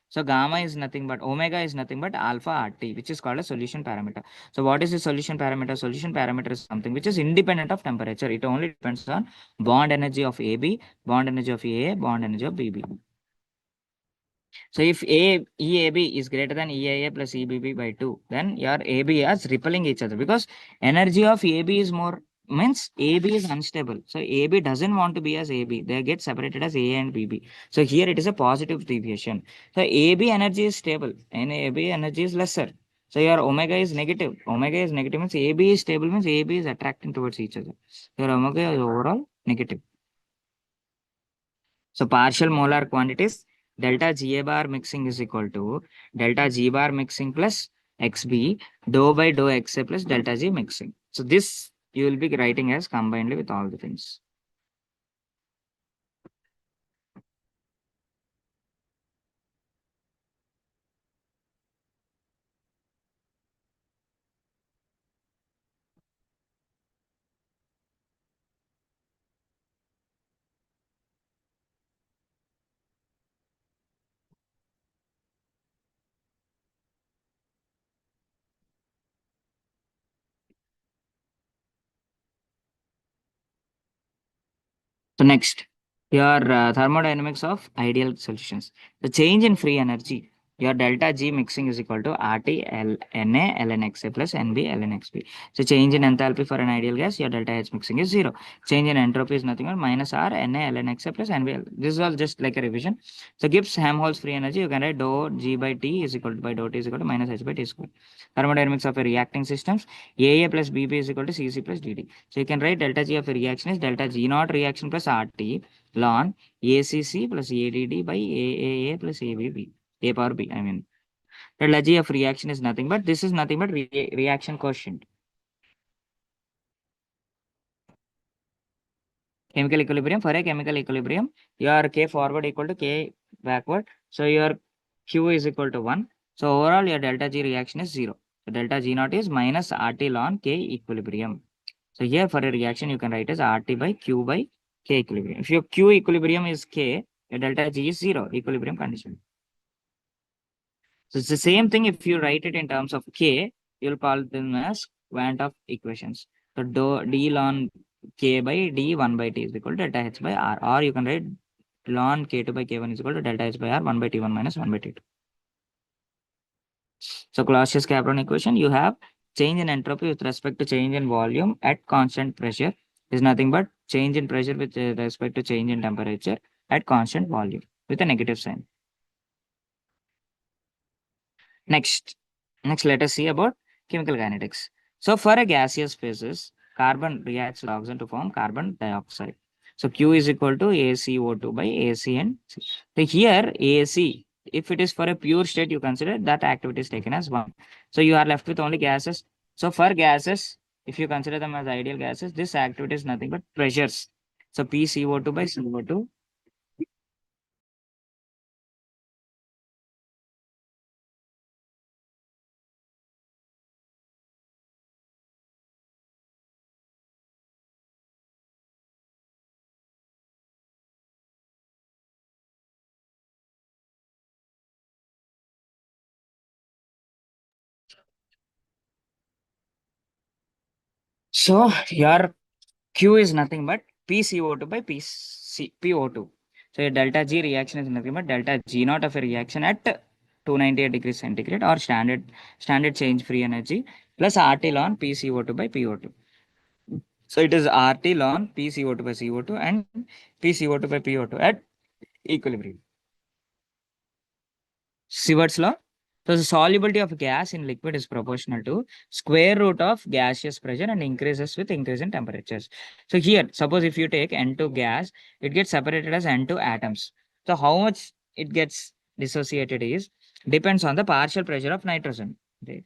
So gamma is nothing but omega is nothing but alpha RT, which is called a solution parameter. So what is the solution parameter? Solution parameter is something which is independent of temperature. It only depends on bond energy of AB, bond energy of AA, bond energy of BB. So if EAB is greater than EAA plus EBB by 2, then your AB is repelling each other, because energy of AB is more, means AB is unstable. So AB doesn't want to be as AB. They get separated as A and BB. So here it is a positive deviation. So AB energy is stable and AB energy is lesser. So your omega is negative. Omega is negative means AB is stable, means AB is attracting towards each other. Your omega is overall negative. So partial molar quantities delta Ga bar mixing is equal to delta G bar mixing plus XB dou by dou XA plus delta G mixing. So this you will be writing as combinedly with all the things. So next, your thermodynamics of ideal solutions. The change in free energy. your delta G mixing is equal to RT Na ln Xa plus Nb ln Xb. So change in enthalpy for an ideal gas, your delta H mixing is 0. Change in entropy is nothing but minus R Na ln Xa plus Nb. This is all just like a revision. So Gibbs Helmholtz free energy, you can write dou G by T is equal to by dou T is equal to minus H by T square. Thermodynamics of a reacting systems, AA plus BB is equal to CC plus DD. So you can write delta G of a reaction is delta G naught reaction plus RT ln ACC plus ADD by AAA plus ABB. A power B, I mean. The Lagrange of reaction is nothing but this is nothing but reaction quotient. Chemical equilibrium, for a chemical equilibrium, your K forward equal to K backward. So your Q is equal to 1. So overall your delta G reaction is 0. So delta G naught is minus RT ln K equilibrium. So here for a reaction you can write as RT by Q by K equilibrium. If your Q equilibrium is K, your delta G is 0, equilibrium condition. So it's the same thing if you write it in terms of K, you'll call them as Van 't Hoff equations. So D ln K by D 1 by T is equal to delta H by R. Or you can write ln K2 by K1 is equal to delta H by R 1 by T1 minus 1 by T2. So Clausius-Capron equation, you have change in entropy with respect to change in volume at constant pressure is nothing but change in pressure with respect to change in temperature at constant volume with a negative sign. Next, let us see about chemical kinetics. So for a gaseous phases, carbon reacts with oxygen to form carbon dioxide. So Q is equal to ACO2 by AC and C. So here AC, if it is for a pure state, you consider that activity is taken as 1. So you are left with only gases. So for gases, if you consider them as ideal gases, this activity is nothing but pressures. So PCO2 by CO2. So your Q is nothing but PCO2 by PO2. So your delta G reaction is nothing but delta G naught of a reaction at 298 degrees centigrade or standard change free energy plus RT ln PCO2 by PO2. So it is RT ln PCO2 by CO2 and PCO2 by PO2 at equilibrium. Sievert's law. So the solubility of gas in liquid is proportional to square root of gaseous pressure and increases with increase in temperatures. So here, suppose if you take N2 gas, it gets separated as N2 atoms. So how much it gets dissociated is depends on the partial pressure of nitrogen. Okay.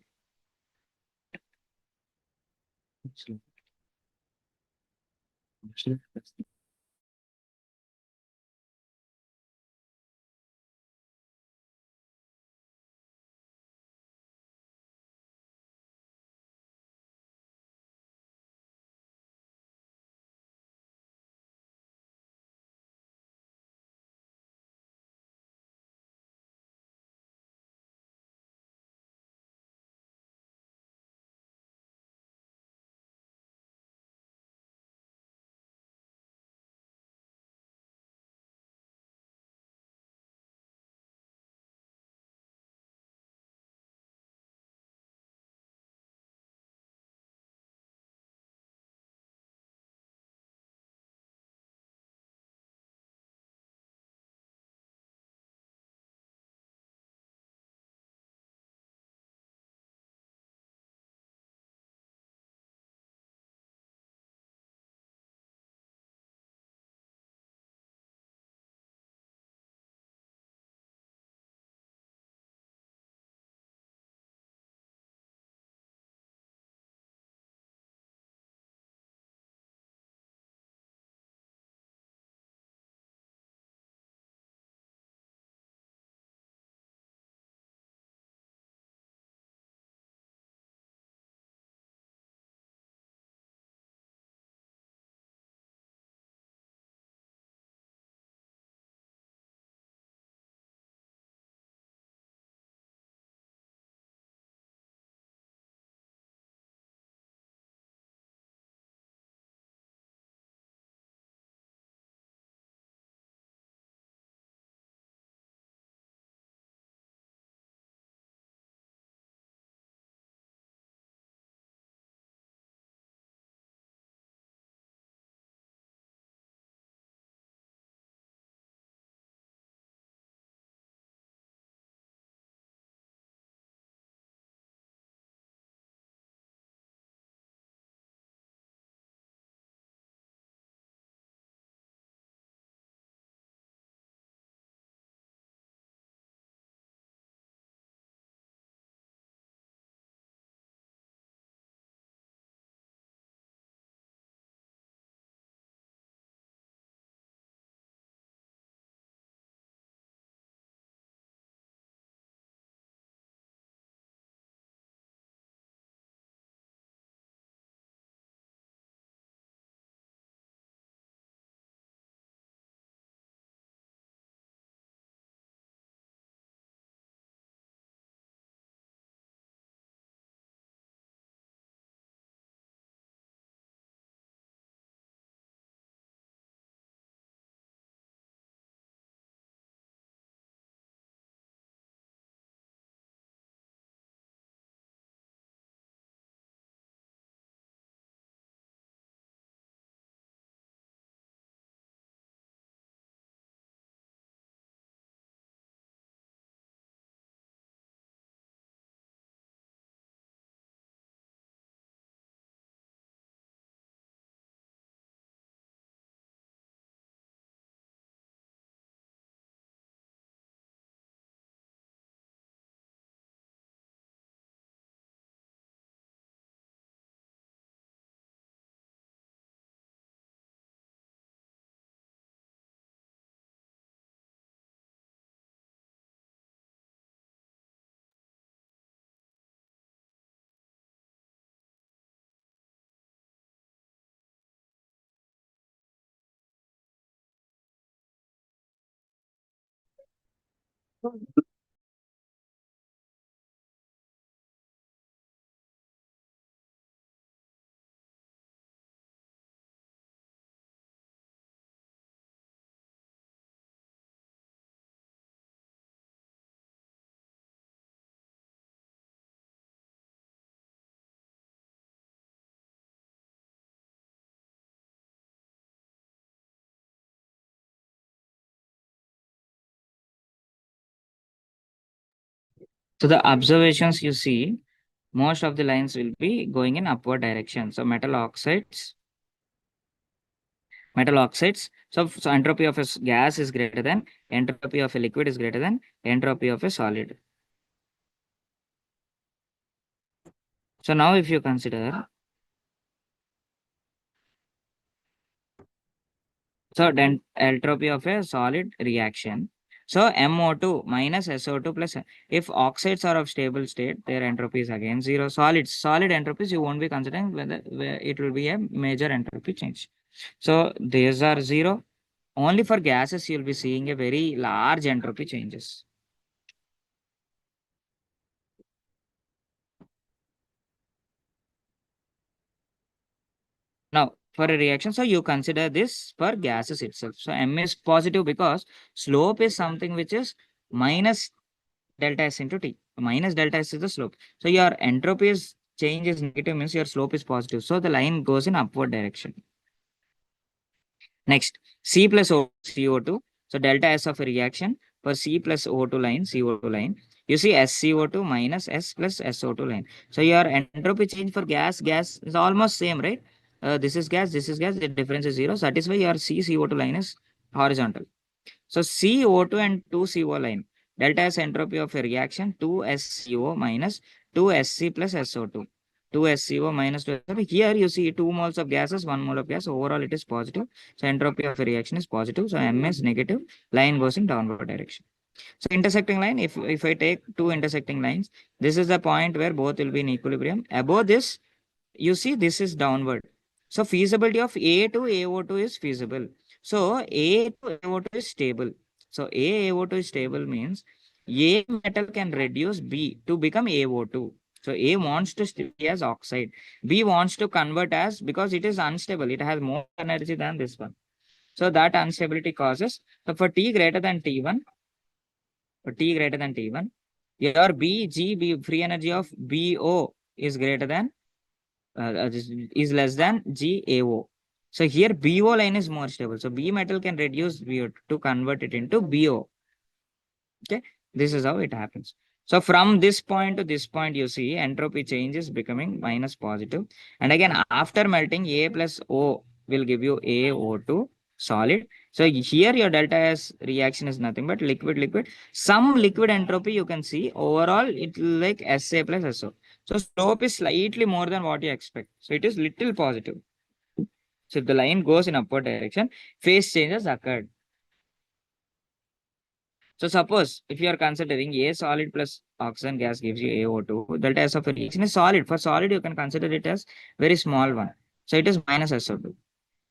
So the observations you see, most of the lines will be going in upward direction. So metal oxides. So entropy of a gas is greater than entropy of a liquid is greater than entropy of a solid. So now if you consider, so then entropy of a solid reaction. So MO2 minus SO2 plus, if oxides are of stable state, their entropy is again zero. Solid entropies, you won't be considering whether it will be a major entropy change. So these are zero. Only for gases, you'll be seeing a very large entropy changes. Now, for a reaction, so you consider this for gases itself. So M is positive because slope is something which is minus delta S into T. Minus delta S is the slope. So your entropy is change is negative means your slope is positive. So the line goes in upward direction. Next, C plus O CO2. So delta S of a reaction for C plus O2 line, CO2 line. You see SCO2 minus S plus SO2 line. So your entropy change for gas is almost same, right? This is gas, the difference is zero. So that is why your CO2 line is horizontal. So CO2 and 2CO line. Delta S entropy of a reaction 2SCO minus 2SC plus SO2. 2SCO minus 2SO2. Here you see 2 moles of gases, 1 mole of gas. Overall it is positive. So entropy of a reaction is positive. So M is negative. Line goes in downward direction. So intersecting line, if I take two intersecting lines, this is the point where both will be in equilibrium. Above this, you see this is downward. So feasibility of A to AO2 is feasible. So A to AO2 is stable. So AO2 is stable means A metal can reduce B to become AO2. So A wants to stay as oxide. B wants to convert as, because it is unstable. It has more energy than this one. So that instability causes. So for T greater than T1, your BG, free energy of BO is greater than is less than GAO. So here BO line is more stable. So B metal can reduce BO to convert it into BO. Okay, this is how it happens. So from this point to this point, you see entropy change is becoming minus positive. And again, after melting, A plus O will give you AO2 solid. So here your delta S reaction is nothing but liquid. Some liquid entropy you can see. Overall, it will like SA plus SO. So slope is slightly more than what you expect. So it is little positive. So if the line goes in upward direction, phase changes occurred. So suppose if you are considering A solid plus oxygen gas gives you AO2, delta S of a reaction is solid. For solid, you can consider it as very small one. So it is minus SO2.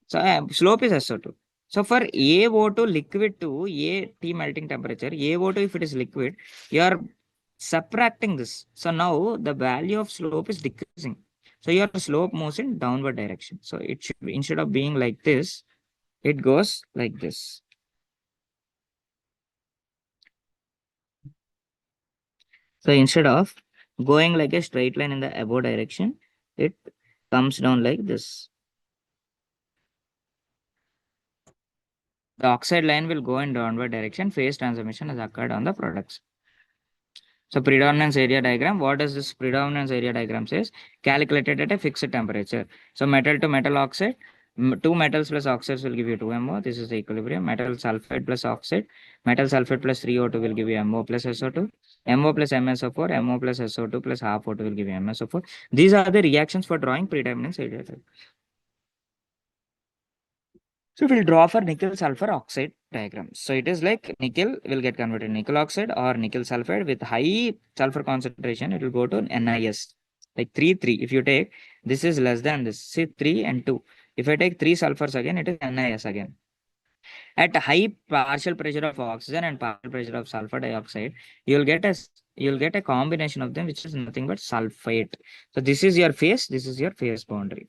So slope is SO2. So for AO2 liquid to A T melting temperature, AO2 if it is liquid, you are subtracting this. So now the value of slope is decreasing. So your slope moves in downward direction. So it should be, instead of being like this, it goes like this. So instead of going like a straight line in the above direction, it comes down like this. The oxide line will go in downward direction. Phase transformation has occurred on the products. So predominance area diagram, what does this predominance area diagram says? Calculated at a fixed temperature. So metal to metal oxide, two metals plus oxides will give you 2MO. This is the equilibrium. Metal sulfide plus oxide. Metal sulfide plus 3O2 will give you MO plus SO2. MO plus MSO4. MO plus SO2 plus half O2 will give you MSO4. These are the reactions for drawing predominance area diagram. So we'll draw for nickel sulfur oxide diagram. So it is like nickel will get converted to nickel oxide or nickel sulfide with high sulfur concentration. It will go to NiS like 3. If you take this is less than this, say 3 and 2. If I take 3 sulfurs again, it is NiS again. At high partial pressure of oxygen and partial pressure of sulfur dioxide, you'll get a combination of them, which is nothing but sulfate. So this is your phase, this is your phase boundary.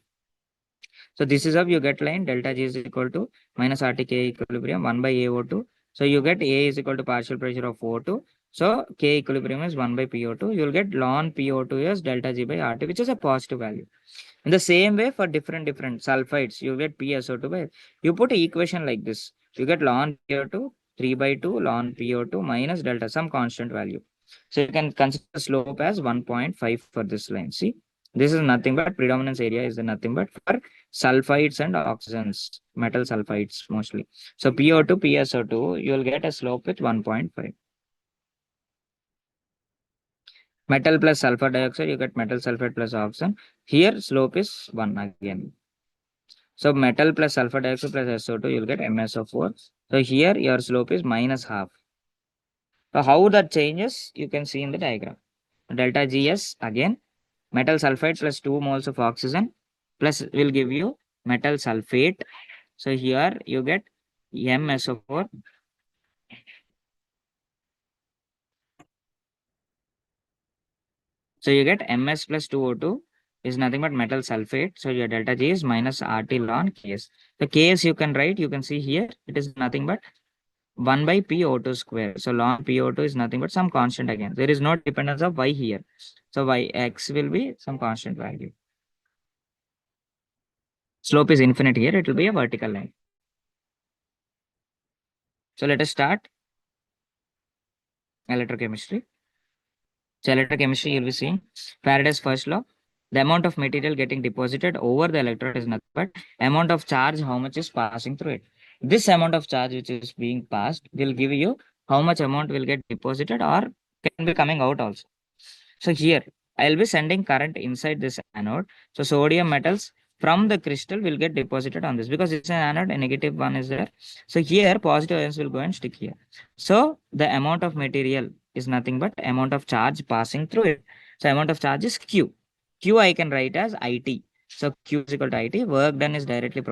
So this is how you get line delta G is equal to minus RTK equilibrium 1 by AO2. So you get A is equal to partial pressure of O2. So K equilibrium is 1 by PO2. You'll get ln PO2 as delta G by RT, which is a positive value. In the same way for different sulfides, you get PSO2 by, you put an equation like this. You get ln PO2 3 by 2 ln PO2 minus delta, some constant value. So you can consider the slope as 1.5 for this line. See, this is nothing but predominance area is nothing but for sulfides and oxygens, metal sulfides mostly. So PO2, PSO2, you will get a slope with 1.5. Metal plus sulfur dioxide, you get metal sulfide plus oxygen. Here slope is 1 again. So metal plus sulfur dioxide plus SO2, you'll get MSO4. So here your slope is minus half. So how that changes, you can see in the diagram. Delta GS again, metal sulfide plus 2 moles of oxygen plus will give you metal sulfate. So here you get MSO4. So you get MS plus 2O2 is nothing but metal sulfate. So your delta G is minus RT ln Ks. The Ks you can write, you can see here, it is nothing but 1 by PO2 square. So ln PO2 is nothing but some constant again. There is no dependence of Y here. So Y X will be some constant value. Slope is infinite here. It will be a vertical line. So let us start electrochemistry. So electrochemistry, you'll be seeing Faraday's first law. The amount of material getting deposited over the electrode is nothing but amount of charge, how much is passing through it. This amount of charge which is being passed will give you how much amount will get deposited or can be coming out also. So here I'll be sending current inside this anode. So sodium metals from the crystal will get deposited on this because it's an anode, a negative one is there. So here positive ions will go and stick here. So the amount of material is nothing but amount of charge passing through it. So amount of charge is Q. Q I can write as IT. So Q is equal to IT. Work done is directly,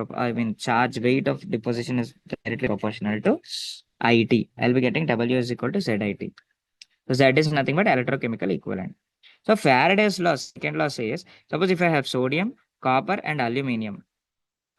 charge weight of deposition is directly proportional to IT. I'll be getting W is equal to ZIT. So Z is nothing but electrochemical equivalent. So Faraday's law, second law says, suppose if I have sodium, copper, and aluminum.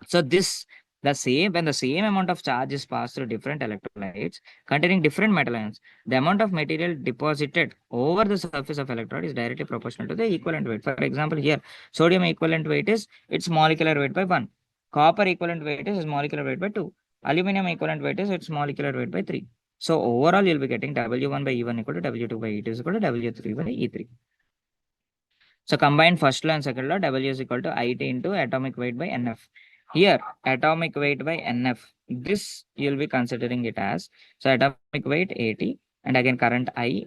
So this, when the same amount of charge is passed through different electrolytes containing different metal ions, the amount of material deposited over the surface of electrode is directly proportional to the equivalent weight. For example, here, sodium equivalent weight is its molecular weight by 1. Copper equivalent weight is its molecular weight by 2. Aluminum equivalent weight is its molecular weight by 3. So overall, you'll be getting W1 by E1 equal to W2 by E2 is equal to W3 by E3. So combine first law and second law, W is equal to IT into atomic weight by NF. Here, atomic weight by NF, this you'll be considering it as, so atomic weight 80, and again current I,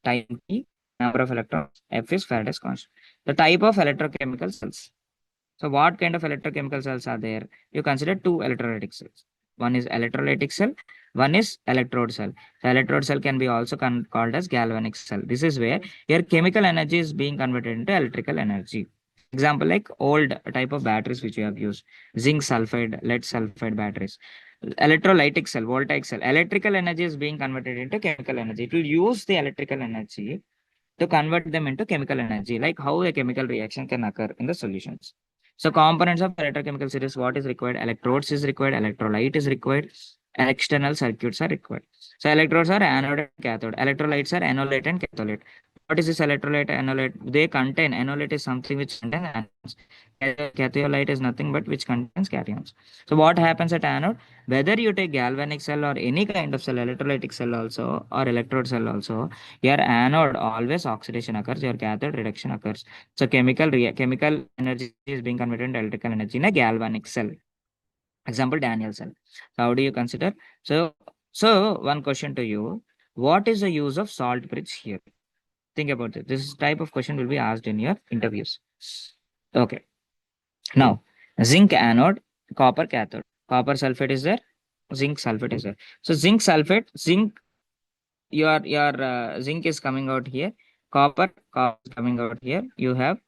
time T, number of electrons, F is Faraday's constant. The type of electrochemical cells. So what kind of electrochemical cells are there? You consider two electrolytic cells. One is electrolytic cell, one is electrode cell. The electrode cell can be also called as galvanic cell. This is where your chemical energy is being converted into electrical energy. Example like old type of batteries which you have used, zinc sulfide, lead sulfide batteries. Electrolytic cell, voltaic cell, electrical energy is being converted into chemical energy. It will use the electrical energy to convert them into chemical energy, like how a chemical reaction can occur in the solutions. So components of electrochemical series, what is required? Electrodes is required, electrolyte is required, external circuits are required. So electrodes are anode and cathode. Electrolytes are anolyte and catholyte. What is this electrolyte, anolyte? They contain, anolyte is something which contains anions. Catholyte is nothing but which contains cations. So what happens at anode? Whether you take galvanic cell or any kind of cell, electrolytic cell also or electrode cell also, your anode always oxidation occurs, your cathode reduction occurs. So chemical energy is being converted into electrical energy in a galvanic cell. Example, Daniel cell. So how do you consider? So one question to you: what is the use of salt bridge here? Think about it. This type of question will be asked in your interviews. Okay. Now, zinc anode, copper cathode. Copper sulfate is there. Zinc sulfate is there. So zinc sulfate, your zinc is coming out here. Copper is coming out here. You have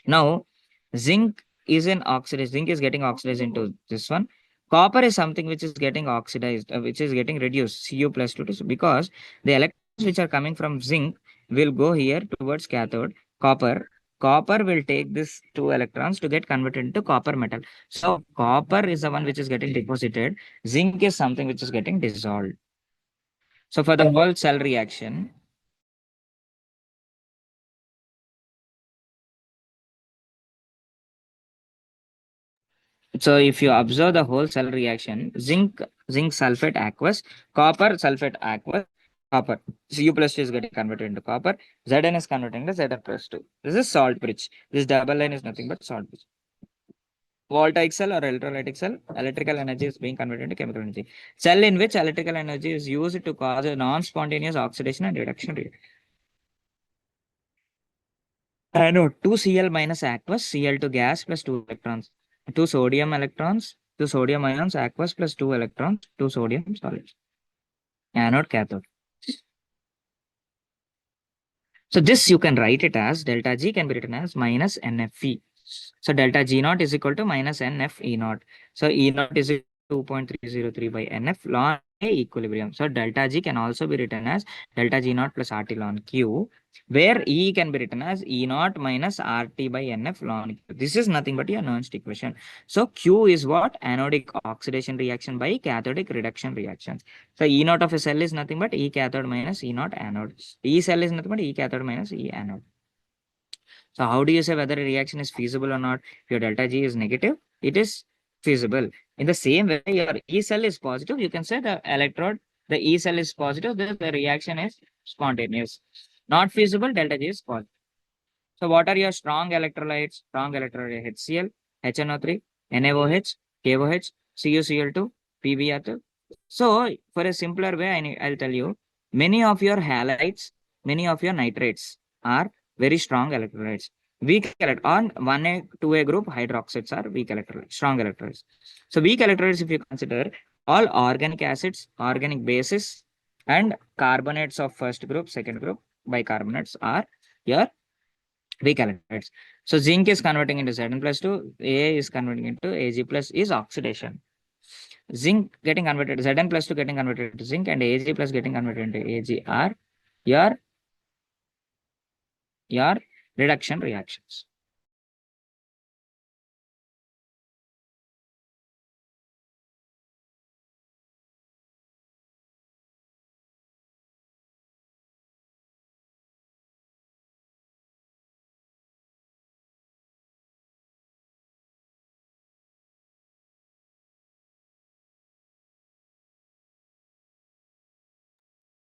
now zinc is in oxidized. Zinc is getting oxidized into this one. Copper is something which is getting oxidized, which is getting reduced, Cu plus 2, because the electrons which are coming from zinc will go here towards cathode. Copper will take this two electrons to get converted into copper metal. So copper is the one which is getting deposited. Zinc is something which is getting dissolved. So for the whole cell reaction, so if you observe the whole cell reaction, zinc sulfate aqueous, copper sulfate aqueous, copper. Cu plus 2 is getting converted into copper. Zn is converting to Zn plus 2. This is salt bridge. This double line is nothing but salt bridge. Voltaic cell or electrolytic cell, electrical energy is being converted into chemical energy. Cell in which electrical energy is used to cause a non-spontaneous oxidation and reduction reaction. Anode 2Cl minus aqueous, Cl2 gas plus 2 electrons. 2 sodium electrons, 2 sodium ions, aqueous plus 2 electrons, 2 sodium solids. Anode cathode. So this you can write it as delta G can be written as minus NFE. So delta G naught is equal to minus NF E naught. So E naught is 2.303 by NF ln A equilibrium. So delta G can also be written as delta G naught plus RT ln Q, where E can be written as E naught minus RT by NF ln Q. This is nothing but your Nernst equation. So Q is what? Anodic oxidation reaction by cathodic reduction reactions. So E naught of a cell is nothing but E cathode minus E naught anode. E cell is nothing but E cathode minus E anode. So how do you say whether a reaction is feasible or not? If your delta G is negative, it is feasible. In the same way, your E cell is positive, you can say the E cell is positive, the reaction is spontaneous. Not feasible, delta G is positive. So what are your strong electrolytes? Strong electrolyte HCl, HNO3, NaOH, KOH, CuCl2, PbR2. So for a simpler way, I'll tell you, many of your halides, many of your nitrates are very strong electrolytes. Weak on 1A, 2A group, hydroxides are weak electrolytes, strong electrolytes. So weak electrolytes, if you consider all organic acids, organic bases, and carbonates of first group, second group, bicarbonates are your weak electrolytes. So zinc is converting into Zn plus 2, A is converting into Ag plus is oxidation. Zinc getting converted, Zn plus 2 getting converted to zinc and Ag plus getting converted into Ag are your, your reduction reactions.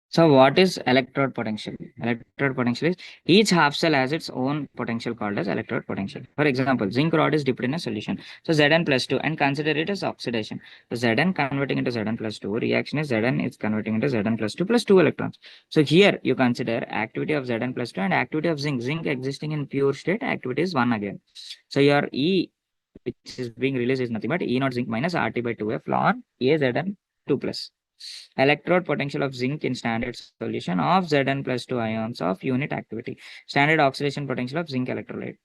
So what is electrode potential? Electrode potential is each half cell has its own potential called as electrode potential. For example, zinc rod is dipped in a solution. So Zn plus 2 and consider it as oxidation. So Zn converting into Zn plus 2, reaction is Zn is converting into Zn plus 2 plus 2 electrons. So here you consider activity of Zn plus 2 and activity of zinc. Zinc existing in pure state, activity is 1 again. So your E which is being released is nothing but E naught zinc minus RT by 2F ln A Zn 2 plus. Electrode potential of zinc in standard solution of Zn plus 2 ions of unit activity. Standard oxidation potential of zinc electrolyte.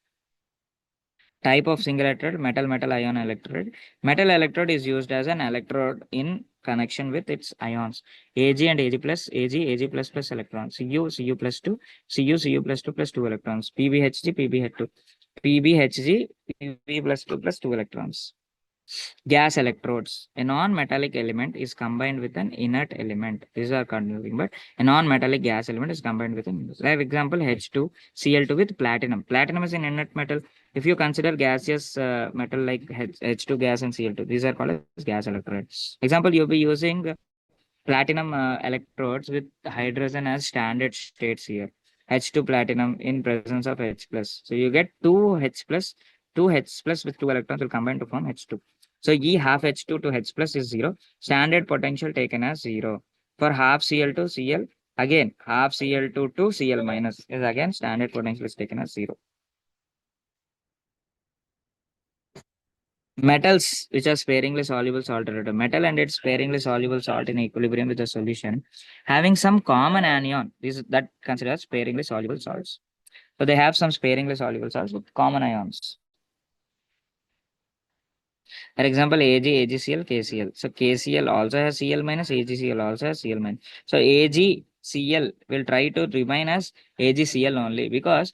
Type of single electrode, metal ion electrode. Metal electrode is used as an electrode in connection with its ions. Ag and Ag plus, Ag plus plus electrons. Cu plus 2, Cu plus 2 plus 2 electrons. PbHg, PbH2. PbHg, Pb plus 2 electrons. Gas electrodes. A non-metallic element is combined with an inert element. These are confusing, but a non-metallic gas element is combined with an. For example, H2, Cl2 with platinum. Platinum is an inert metal. If you consider gaseous metal like H2 gas and Cl2, these are called as gas electrodes. Example, you'll be using platinum electrodes with hydrogen as standard states here. H2 platinum in presence of H plus. So you get 2H plus, 2H plus with 2 electrons will combine to form H2. So E half H2 to H plus is 0. Standard potential taken as 0. For half Cl2 Cl, again half Cl2 to Cl minus is again standard potential is taken as 0. Metals which are sparingly soluble salt relative. Metal and its sparingly soluble salt in equilibrium with the solution having some common anion. This that considered sparingly soluble salts. So they have some sparingly soluble salts with common ions. For example, AgCl, KCl. So KCl also has Cl minus, AgCl also has Cl minus. So AgCl will try to remain as AgCl only, because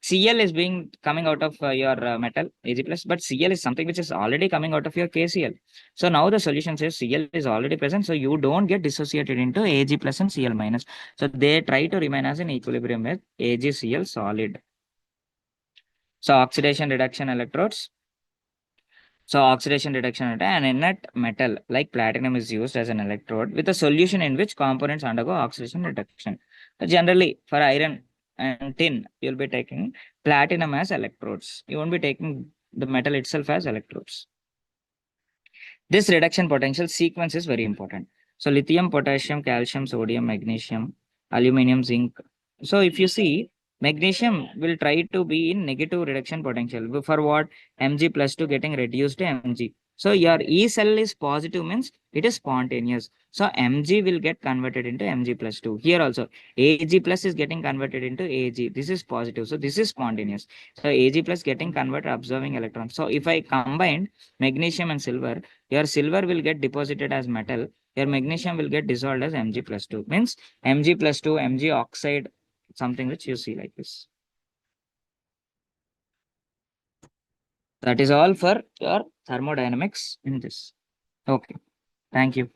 Cl is being coming out of your metal Ag plus, but Cl is something which is already coming out of your KCl. So now the solution says Cl is already present, so you don't get dissociated into Ag plus and Cl minus. So they try to remain as an equilibrium with AgCl solid. So oxidation reduction electrodes. So oxidation reduction at an inert metal like platinum is used as an electrode with a solution in which components undergo oxidation reduction. So generally, for iron and tin, you'll be taking platinum as electrodes. You won't be taking the metal itself as electrodes. This reduction potential sequence is very important. So lithium, potassium, calcium, sodium, magnesium, aluminum, zinc. So if you see, magnesium will try to be in negative reduction potential. For what? Mg plus 2 getting reduced to Mg. So your E cell is positive means it is spontaneous. So Mg will get converted into Mg plus 2. Here also Ag plus is getting converted into Ag. This is positive. So this is spontaneous. So Ag plus getting converted absorbing electrons. So if I combine magnesium and silver, your silver will get deposited as metal. Your magnesium will get dissolved as Mg plus 2. Means Mg plus 2, Mg oxide, something which you see like this. That is all for your thermodynamics in this. Okay. Thank you.